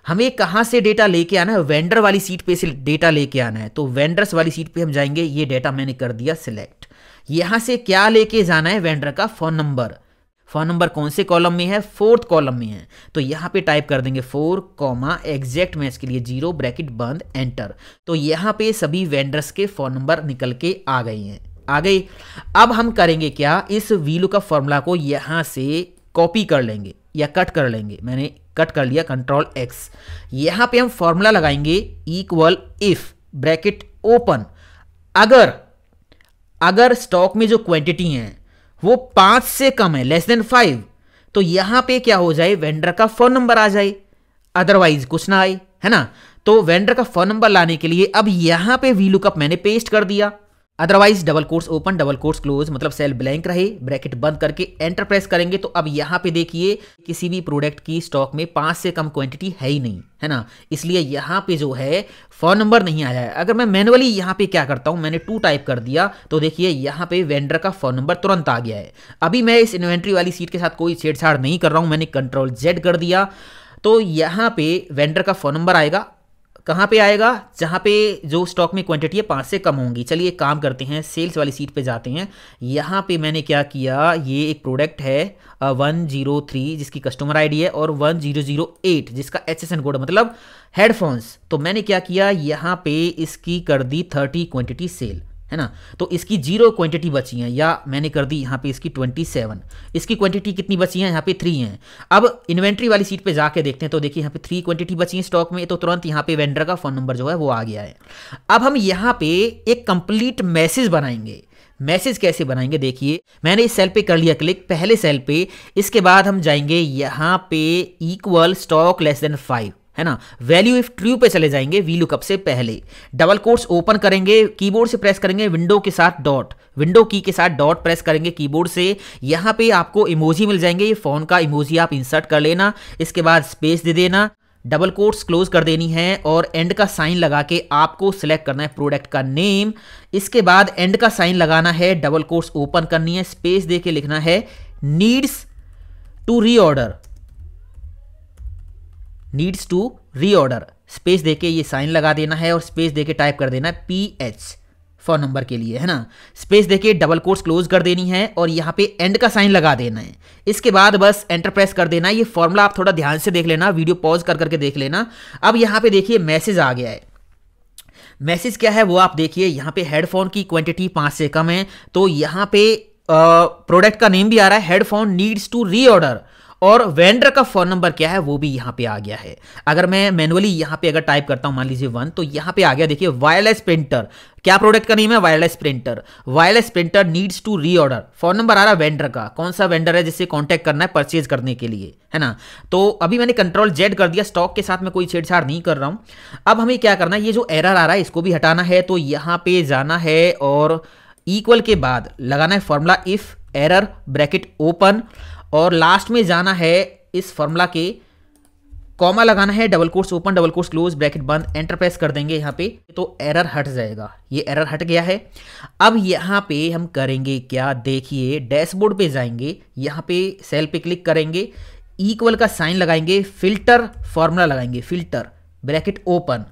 हमें कहाँ से डेटा लेके आना है, वेंडर वाली सीट पे से डेटा लेके आना है। तो वेंडर्स वाली सीट पे हम जाएंगे, ये डेटा मैंने कर दिया सिलेक्ट। यहाँ से क्या लेके जाना है, वेंडर का फ़ोन नंबर। फ़ोन नंबर कौन से कॉलम में है, 4th कॉलम में है। तो यहाँ पे टाइप कर देंगे 4, एग्जैक्ट मैच के लिए 0 ब्रैकेट बंद, एंटर। तो यहाँ पे सभी वेंडर्स के फ़ोन नंबर निकल के आ गए हैं, आ गई। अब हम करेंगे क्या, इस वीलू का फॉर्मूला को यहाँ से कॉपी कर लेंगे या कट कर लेंगे। मैंने कट कर लिया, कंट्रोल X। यहाँ पे हम फॉर्मूला लगाएंगे इक्वल इफ ब्रैकेट ओपन, अगर स्टॉक में जो क्वांटिटी है वो 5 से कम है, लेस देन 5, तो यहां पे क्या हो जाए, वेंडर का फोन नंबर आ जाए, अदरवाइज कुछ ना आए, है ना। तो वेंडर का फोन नंबर लाने के लिए अब यहां पे वी लुकअप मैंने पेस्ट कर दिया। Otherwise double quotes open double quotes close, मतलब सेल ब्लैंक रहे, ब्रैकेट बंद करके एंटर प्रेस करेंगे। तो अब यहाँ पे देखिए किसी भी प्रोडक्ट की स्टॉक में 5 से कम क्वांटिटी है ही नहीं, है ना, इसलिए यहाँ पे जो है फोन नंबर नहीं आया है। अगर मैं मैनुअली यहाँ पे क्या करता हूँ, मैंने 2 टाइप कर दिया, तो देखिए यहाँ पे वेंडर का फोन नंबर तुरंत आ गया है। अभी मैं इस इन्वेंट्री वाली सीट के साथ कोई छेड़छाड़ नहीं कर रहा हूँ, मैंने कंट्रोल Z कर दिया। तो यहाँ पे वेंडर का फोन नंबर आएगा, कहाँ पे आएगा, जहाँ पे जो स्टॉक में क्वांटिटी है 5 से कम होंगी। चलिए एक काम करते हैं, सेल्स वाली सीट पे जाते हैं। यहाँ पे मैंने क्या किया, ये एक प्रोडक्ट है 103 जिसकी कस्टमर आईडी है और 1008 जिसका HSN कोड, मतलब हेडफोन्स। तो मैंने क्या किया, यहाँ पे इसकी कर दी 30 क्वांटिटी सेल, है ना। तो इसकी 0 क्वांटिटी बची है, या मैंने कर दी यहाँ पे इसकी 27। इसकी क्वांटिटी कितनी बची है, यहाँ पे 3 है। अब इन्वेंट्री वाली सीट पे जाके देखते हैं, तो देखिए यहाँ पे 3 क्वांटिटी बची है स्टॉक में। तो तुरंत यहाँ पे वेंडर का फोन नंबर जो है वो आ गया है। अब हम यहाँ पे एक कंप्लीट मैसेज बनाएंगे। मैसेज कैसे बनाएंगे, देखिए मैंने इस सेल पे कर लिया क्लिक, पहले सेल पे। इसके बाद हम जाएंगे यहाँ पे इक्वल स्टॉक लेस देन 5, है ना, वैल्यू इफ ट्रू पे चले जाएंगे वी लुकअप से पहले। डबल कोट्स ओपन करेंगे, कीबोर्ड से प्रेस करेंगे विंडो के साथ डॉट, विंडो की के साथ डॉट प्रेस करेंगे कीबोर्ड से। यहाँ पे आपको इमोजी मिल जाएंगे, ये फोन का इमोजी आप इंसर्ट कर लेना। इसके बाद स्पेस दे देना, डबल कोट्स क्लोज कर देनी है और एंड का साइन लगा के आपको सिलेक्ट करना है प्रोडक्ट का नेम। इसके बाद एंड का साइन लगाना है, डबल कोट्स ओपन करनी है, स्पेस दे के लिखना है needs to reorder, needs to reorder, space देके ये साइन लगा देना है और स्पेस देके टाइप कर देना है PH फोन नंबर के लिए, है ना। स्पेस देके डबल कोट्स क्लोज कर देनी है और यहाँ पे एंड का साइन लगा देना है। इसके बाद बस एंटर प्रेस कर देना है। ये फॉर्मूला आप थोड़ा ध्यान से देख लेना, वीडियो पॉज कर करके देख लेना। अब यहाँ पे देखिए मैसेज आ गया है। मैसेज क्या है वो आप देखिए, यहाँ पे हेडफोन की क्वांटिटी 5 से कम है, तो यहाँ पे प्रोडक्ट का नेम भी आ रहा है हेडफोन नीड्स टू रीऑर्डर, और वेंडर का फोन नंबर क्या है वो भी यहाँ पे आ गया है। अगर मैं मैनुअली यहाँ पे अगर टाइप करता हूँ मान लीजिए 1, तो यहाँ पे आ गया देखिए वायरलेस प्रिंटर। क्या प्रोडक्ट का नेम है? Wireless printer. Wireless printer needs to reorder, phone number आ रहा है वेंडर का, कौन सा वेंडर है जिससे कांटेक्ट करना है परचेज करने के लिए, है ना। तो अभी मैंने Ctrl Z कर दिया, स्टॉक के साथ में कोई छेड़छाड़ नहीं कर रहा हूँ। अब हमें क्या करना है, ये जो एरर आ रहा है इसको भी हटाना है, तो यहाँ पे जाना है और इक्वल के बाद लगाना है formula if error bracket open, और लास्ट में जाना है इस फॉर्मूला के कॉमा लगाना है, double quotes open double quotes close bracket बंद, एंटर प्रेस कर देंगे यहाँ पे, तो एरर हट जाएगा। ये एरर हट गया है। अब यहाँ पे हम करेंगे क्या, देखिए डैशबोर्ड पे जाएंगे, यहाँ पे सेल पे क्लिक करेंगे, इक्वल का साइन लगाएंगे, फिल्टर फॉर्मूला लगाएंगे, फिल्टर ब्रैकेट ओपन।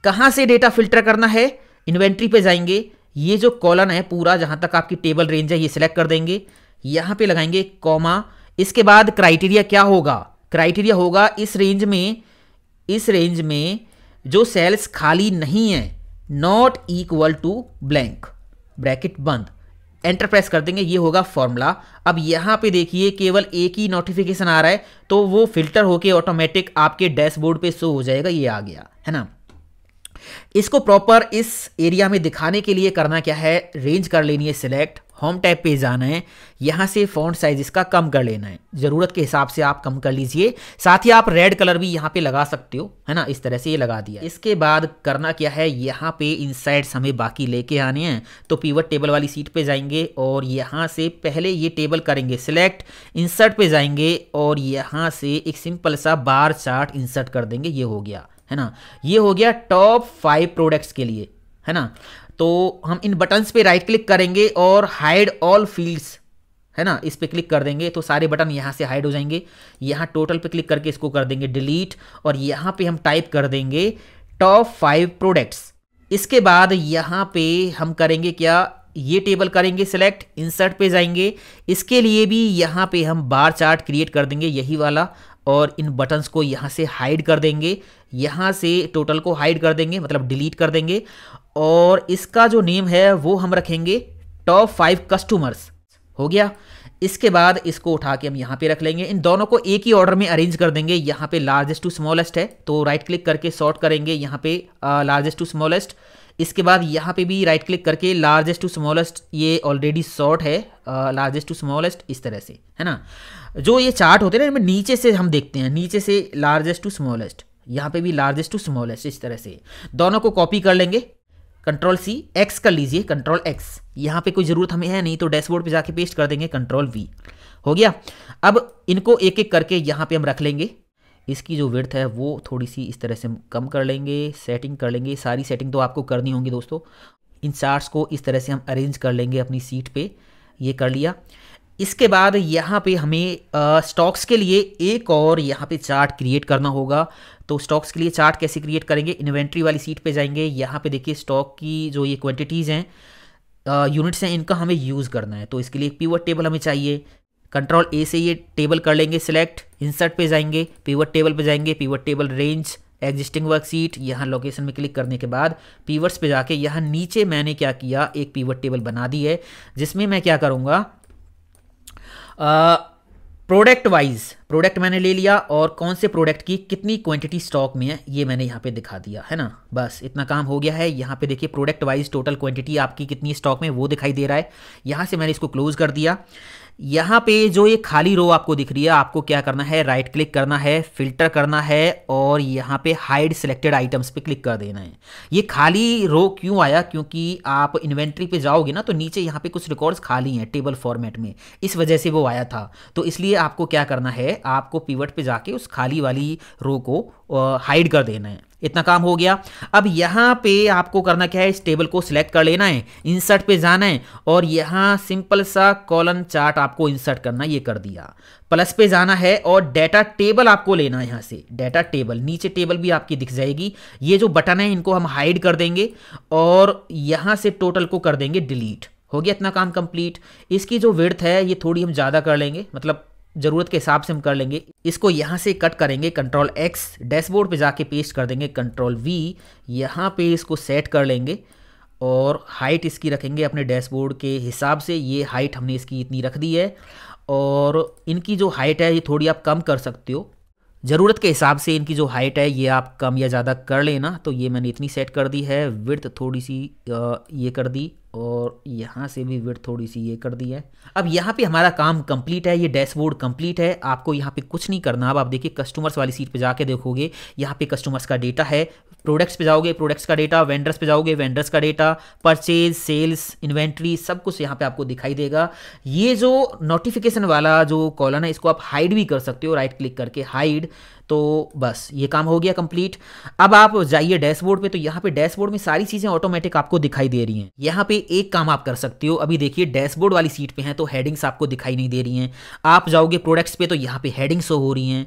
कहाँ से डेटा फिल्टर करना है, इन्वेंट्री पे जाएंगे, ये जो कॉलम है पूरा जहाँ तक आपकी टेबल रेंज है ये सिलेक्ट कर देंगे, यहाँ पे लगाएंगे कॉमा। इसके बाद क्राइटेरिया क्या होगा, क्राइटेरिया होगा इस रेंज में जो सेल्स खाली नहीं है, not equal to blank, bracket बंद, एंटर प्रेस कर देंगे, ये होगा फॉर्मूला। अब यहाँ पे देखिए केवल एक ही नोटिफिकेशन आ रहा है, तो वो फिल्टर होके ऑटोमेटिक आपके डैशबोर्ड पे शो हो जाएगा, ये आ गया, है ना। इसको प्रॉपर इस एरिया में दिखाने के लिए करना क्या है, रेंज कर लेनी है सिलेक्ट, होम टैब पे जाना है, यहाँ से फॉन्ट साइज इसका कम कर लेना है, ज़रूरत के हिसाब से आप कम कर लीजिए। साथ ही आप रेड कलर भी यहाँ पे लगा सकते हो, है ना, इस तरह से ये लगा दिया। इसके बाद करना क्या है, यहाँ पे इनसाइड्स हमें बाकी लेके आने हैं, तो पिवट टेबल वाली सीट पे जाएंगे और यहाँ से पहले ये टेबल करेंगे सिलेक्ट, इंसर्ट पे जाएंगे और यहाँ से एक सिंपल सा बार चार्ट इंसर्ट कर देंगे, ये हो गया, है ना। ये हो गया टॉप 5 प्रोडक्ट्स के लिए, है ना। तो हम इन बटन्स पे राइट क्लिक करेंगे और हाइड ऑल फील्ड्स, है ना, इस पे क्लिक कर देंगे तो सारे बटन यहाँ से हाइड हो जाएंगे। यहाँ टोटल पे क्लिक करके इसको कर देंगे डिलीट और यहाँ पे हम टाइप कर देंगे टॉप 5 प्रोडक्ट्स। इसके बाद यहाँ पे हम करेंगे क्या, ये टेबल करेंगे सिलेक्ट, इंसर्ट पे जाएंगे, इसके लिए भी यहाँ पे हम बार चार्ट क्रिएट कर देंगे, यही वाला, और इन बटन्स को यहाँ से हाइड कर देंगे, यहाँ से टोटल को हाइड कर देंगे, मतलब डिलीट कर देंगे, और इसका जो नेम है वो हम रखेंगे टॉप 5 कस्टमर्स, हो गया। इसके बाद इसको उठा के हम यहाँ पे रख लेंगे, इन दोनों को एक ही ऑर्डर में अरेंज कर देंगे। यहाँ पे लार्जेस्ट टू स्मॉलेस्ट है तो राइट क्लिक करके सॉर्ट करेंगे, यहाँ पे लार्जेस्ट टू स्मॉलेस्ट। इसके बाद यहाँ पे भी राइट क्लिक करके लार्जेस्ट टू स्मॉलेस्ट, ये ऑलरेडी सॉर्ट है, लार्जेस्ट टू स्मॉलेस्ट, इस तरह से, है ना। जो ये चार्ट होते हैं ना इनमें नीचे से हम देखते हैं, नीचे से लार्जेस्ट टू स्मॉलेस्ट, यहाँ पे भी लार्जेस्ट टू स्मॉलेस्ट, इस तरह से दोनों को कॉपी कर लेंगे, Ctrl+C, X कर लीजिए, Ctrl+X, यहाँ पे कोई ज़रूरत हमें है नहीं तो डैशबोर्ड पे जाके पेस्ट कर देंगे, Ctrl+V, हो गया। अब इनको एक एक करके यहाँ पे हम रख लेंगे, इसकी जो विड्थ है वो थोड़ी सी इस तरह से हम कम कर लेंगे, सेटिंग कर लेंगे, सारी सेटिंग तो आपको करनी होंगी दोस्तों। इन चार्ट्स को इस तरह से हम अरेंज कर लेंगे अपनी सीट पे, ये कर लिया। इसके बाद यहाँ पे हमें स्टॉक्स के लिए एक और यहाँ पे चार्ट क्रिएट करना होगा। तो स्टॉक्स के लिए चार्ट कैसे क्रिएट करेंगे, इन्वेंट्री वाली सीट पे जाएंगे, यहाँ पे देखिए स्टॉक की जो ये क्वांटिटीज़ हैं, यूनिट्स हैं, इनका हमें यूज़ करना है। तो इसके लिए एक पिवट टेबल हमें चाहिए, Ctrl+A से ये टेबल कर लेंगे सिलेक्ट, इंसर्ट पे जाएंगे, पिवट टेबल पे जाएंगे, pivot table range existing worksheet, यहाँ लोकेशन में क्लिक करने के बाद पिवट्स पे जाके यहाँ नीचे मैंने क्या किया, एक पिवट टेबल बना दी है, जिसमें मैं क्या करूँगा, प्रोडक्ट वाइज प्रोडक्ट मैंने ले लिया और कौन से प्रोडक्ट की कितनी क्वांटिटी स्टॉक में है ये मैंने यहाँ पे दिखा दिया, है ना। बस इतना काम हो गया है। यहाँ पे देखिए प्रोडक्ट वाइज टोटल क्वांटिटी आपकी कितनी स्टॉक में वो दिखाई दे रहा है। यहाँ से मैंने इसको क्लोज कर दिया। यहाँ पे जो ये खाली रो आपको दिख रही है, आपको क्या करना है, राइट क्लिक करना है, फिल्टर करना है और यहाँ पे हाइड सिलेक्टेड आइटम्स पे क्लिक कर देना है। ये खाली रो क्यों आया, क्योंकि आप इन्वेंट्री पे जाओगे ना तो नीचे यहाँ पे कुछ रिकॉर्ड्स खाली हैं टेबल फॉर्मेट में, इस वजह से वो आया था। तो इसलिए आपको क्या करना है, आपको पिवट पे जाके उस खाली वाली रो को हाइड कर देना है। इतना काम हो गया। अब यहाँ पे आपको करना क्या है, इस टेबल को सिलेक्ट कर लेना है, इंसर्ट पे जाना है और यहाँ सिंपल सा कॉलम चार्ट आपको इंसर्ट करना, ये कर दिया। प्लस पे जाना है और डाटा टेबल आपको लेना है, यहाँ से डाटा टेबल, नीचे टेबल भी आपकी दिख जाएगी। ये जो बटन है इनको हम हाइड कर देंगे और यहाँ से टोटल को कर देंगे डिलीट। हो गया इतना काम कंप्लीट। इसकी जो विड्थ है ये थोड़ी हम ज़्यादा कर लेंगे, मतलब ज़रूरत के हिसाब से हम कर लेंगे। इसको यहाँ से कट करेंगे, कंट्रोल एक्स, डैशबोर्ड पे जाके पेस्ट कर देंगे, कंट्रोल वी, यहाँ पे इसको सेट कर लेंगे और हाइट इसकी रखेंगे अपने डैशबोर्ड के हिसाब से। ये हाइट हमने इसकी इतनी रख दी है और इनकी जो हाइट है ये थोड़ी आप कम कर सकते हो, ज़रूरत के हिसाब से इनकी जो हाइट है ये आप कम या ज़्यादा कर लेना। तो ये मैंने इतनी सेट कर दी है। विड्थ थोड़ी सी ये कर दी और यहाँ से भी विड्थ थोड़ी सी ये कर दी है। अब यहाँ पे हमारा काम कंप्लीट है, ये डैशबोर्ड कंप्लीट है। आपको यहाँ पे कुछ नहीं करना। अब आप देखिए कस्टमर्स वाली सीट पे जाके देखोगे, यहाँ पे कस्टमर्स का डेटा है। प्रोडक्ट्स पे जाओगे, प्रोडक्ट्स का डेटा, वेंडर्स पे जाओगे, वेंडर्स का डेटा, परचेज, सेल्स, इन्वेंट्री, सब कुछ यहाँ पे आपको दिखाई देगा। ये जो नोटिफिकेशन वाला जो कॉलम है इसको आप हाइड भी कर सकते हो, राइट क्लिक करके हाइड। तो बस ये काम हो गया कंप्लीट। अब आप जाइए डैशबोर्ड पे, तो यहाँ पे डैशबोर्ड में सारी चीज़ें ऑटोमेटिक आपको दिखाई दे रही हैं। यहाँ पे एक काम आप कर सकते हो, अभी देखिए डैशबोर्ड वाली सीट पे हैं तो हेडिंग्स आपको दिखाई नहीं दे रही हैं। आप जाओगे प्रोडक्ट्स पे तो यहाँ पे हेडिंग शो हो रही हैं।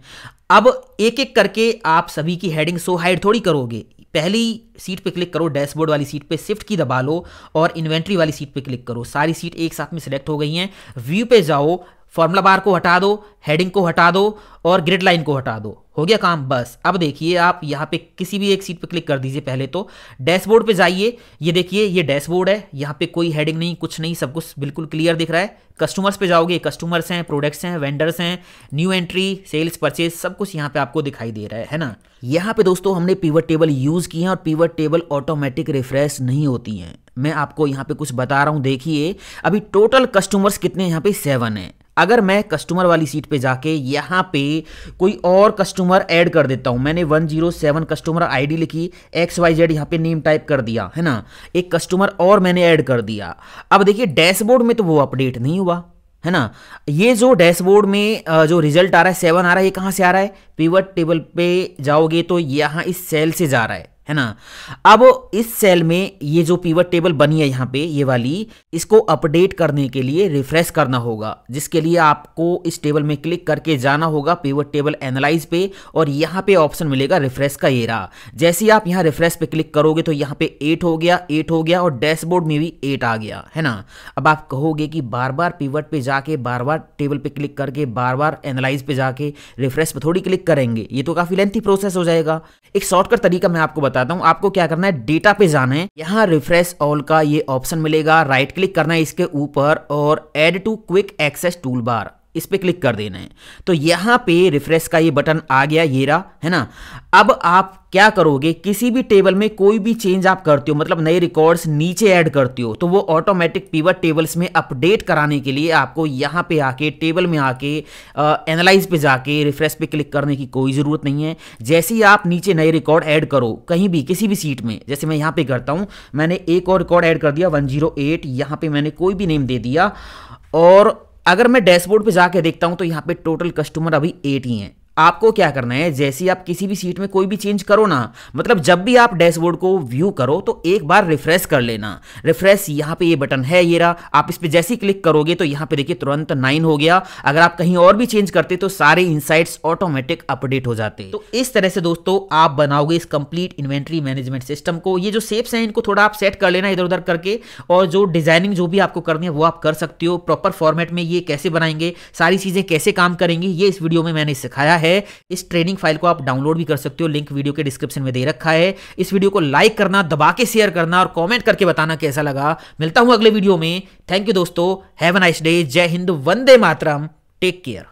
अब एक एक करके आप सभी की हेडिंग शो हाइड थोड़ी करोगे। पहली सीट पे क्लिक करो, डैशबोर्ड वाली सीट पे शिफ्ट की दबा लो और इन्वेंट्री वाली सीट पे क्लिक करो। सारी सीट एक साथ में सिलेक्ट हो गई हैं। व्यू पे जाओ, फॉर्मूला बार को हटा दो, हेडिंग को हटा दो और ग्रिड लाइन को हटा दो। हो गया काम बस। अब देखिए आप यहाँ पे किसी भी एक सीट पे क्लिक कर दीजिए। पहले तो डैशबोर्ड पे जाइए, ये देखिए ये डैशबोर्ड है, यहाँ पे कोई हेडिंग नहीं, कुछ नहीं, सब कुछ बिल्कुल क्लियर दिख रहा है। कस्टमर्स पे जाओगे, कस्टमर्स हैं, प्रोडक्ट्स हैं, वेंडर्स हैं, न्यू एंट्री, सेल्स, परचेज, सब कुछ यहाँ पे आपको दिखाई दे रहा है ना। यहाँ पे दोस्तों हमने पिवट टेबल यूज़ किए हैं और पिवट टेबल ऑटोमेटिक रिफ्रेश नहीं होती हैं। मैं आपको यहाँ पे कुछ बता रहा हूँ। देखिए अभी टोटल कस्टमर्स कितने, यहाँ पे 7 हैं। अगर मैं कस्टमर वाली सीट पे जाके यहाँ पे कोई और कस्टमर ऐड कर देता हूँ, मैंने 107 कस्टमर आईडी लिखी, XYZ यहाँ पे नेम टाइप कर दिया है ना, एक कस्टमर और मैंने ऐड कर दिया। अब देखिए डैशबोर्ड में तो वो अपडेट नहीं हुआ है ना। ये जो डैशबोर्ड में जो रिजल्ट आ रहा है 7 आ रहा है, ये कहाँ से आ रहा है, पिवट टेबल पे जाओगे तो यहाँ इस सेल से जा रहा है ना। अब इस सेल में ये जो पिवट टेबल बनी है यहाँ पे ये वाली, इसको अपडेट करने के लिए रिफ्रेश करना होगा, जिसके लिए आपको इस टेबल में क्लिक करके जाना होगा पिवट टेबल एनालाइज पे और यहाँ पे ऑप्शन मिलेगा रिफ्रेश का। ये रहा। जैसे ही आप यहाँ रिफ्रेश पे क्लिक करोगे तो यहाँ पे 8 हो गया, 8 हो गया और डैशबोर्ड में भी 8 आ गया है ना। अब आप कहोगे कि बार बार पिवट पे जाके बार बार टेबल पे क्लिक करके बार बार एनालाइज पे जाके रिफ्रेश पे थोड़ी क्लिक करेंगे, ये तो काफी लेंथी प्रोसेस हो जाएगा। एक शॉर्टकट तरीका मैं आपको बताता हूं। आपको क्या करना है, डेटा पे जाना है, यहां रिफ्रेश ऑल का ये ऑप्शन मिलेगा, राइट क्लिक करना है इसके ऊपर और add to quick access toolbar, इस पे क्लिक कर देना है। तो यहां पे रिफ्रेश का ये बटन आ गया, ये रहा है ना। अब आप क्या करोगे, किसी भी टेबल में कोई भी चेंज आप करते हो, मतलब नए रिकॉर्ड्स नीचे ऐड करते हो, तो वो ऑटोमेटिक पिवट टेबल्स में अपडेट कराने के लिए आपको यहाँ पे आके टेबल में आके एनालाइज पे जाके रिफ्रेश पे क्लिक करने की कोई ज़रूरत नहीं है। जैसे ही आप नीचे नए रिकॉर्ड ऐड करो कहीं भी किसी भी सीट में, जैसे मैं यहाँ पे करता हूँ, मैंने एक और रिकॉर्ड ऐड कर दिया 108, यहाँ पे मैंने कोई भी नेम दे दिया और अगर मैं डैशबोर्ड पे जाके देखता हूं तो यहाँ पे टोटल कस्टमर अभी 8 ही हैं। आपको क्या करना है, जैसे ही आप किसी भी सीट में कोई भी चेंज करो ना, मतलब जब भी आप डैशबोर्ड को व्यू करो तो एक बार रिफ्रेश कर लेना। रिफ्रेश यहाँ पे ये बटन है, ये रहा। आप इस पे जैसे ही क्लिक करोगे तो यहाँ पे देखिए तुरंत 9 हो गया। अगर आप कहीं और भी चेंज करते तो सारे इनसाइट्स ऑटोमेटिक अपडेट हो जाते। तो इस तरह से दोस्तों आप बनाओगे इस कंप्लीट इन्वेंट्री मैनेजमेंट सिस्टम को। ये जो शेप्स हैं इनको थोड़ा आप सेट कर लेना इधर उधर करके, और जो डिजाइनिंग जो भी आपको करनी है वो आप कर सकते हो। प्रॉपर फॉर्मेट में ये कैसे बनाएंगे, सारी चीजें कैसे काम करेंगी, ये इस वीडियो में मैंने सिखाया है। इस ट्रेनिंग फाइल को आप डाउनलोड भी कर सकते हो, लिंक वीडियो के डिस्क्रिप्शन में दे रखा है। इस वीडियो को लाइक करना, दबा के शेयर करना और कमेंट करके बताना कैसा लगा। मिलता हूं अगले वीडियो में। थैंक यू दोस्तों, हैव अ नाइस डे। जय हिंद, वंदे मातरम, टेक केयर।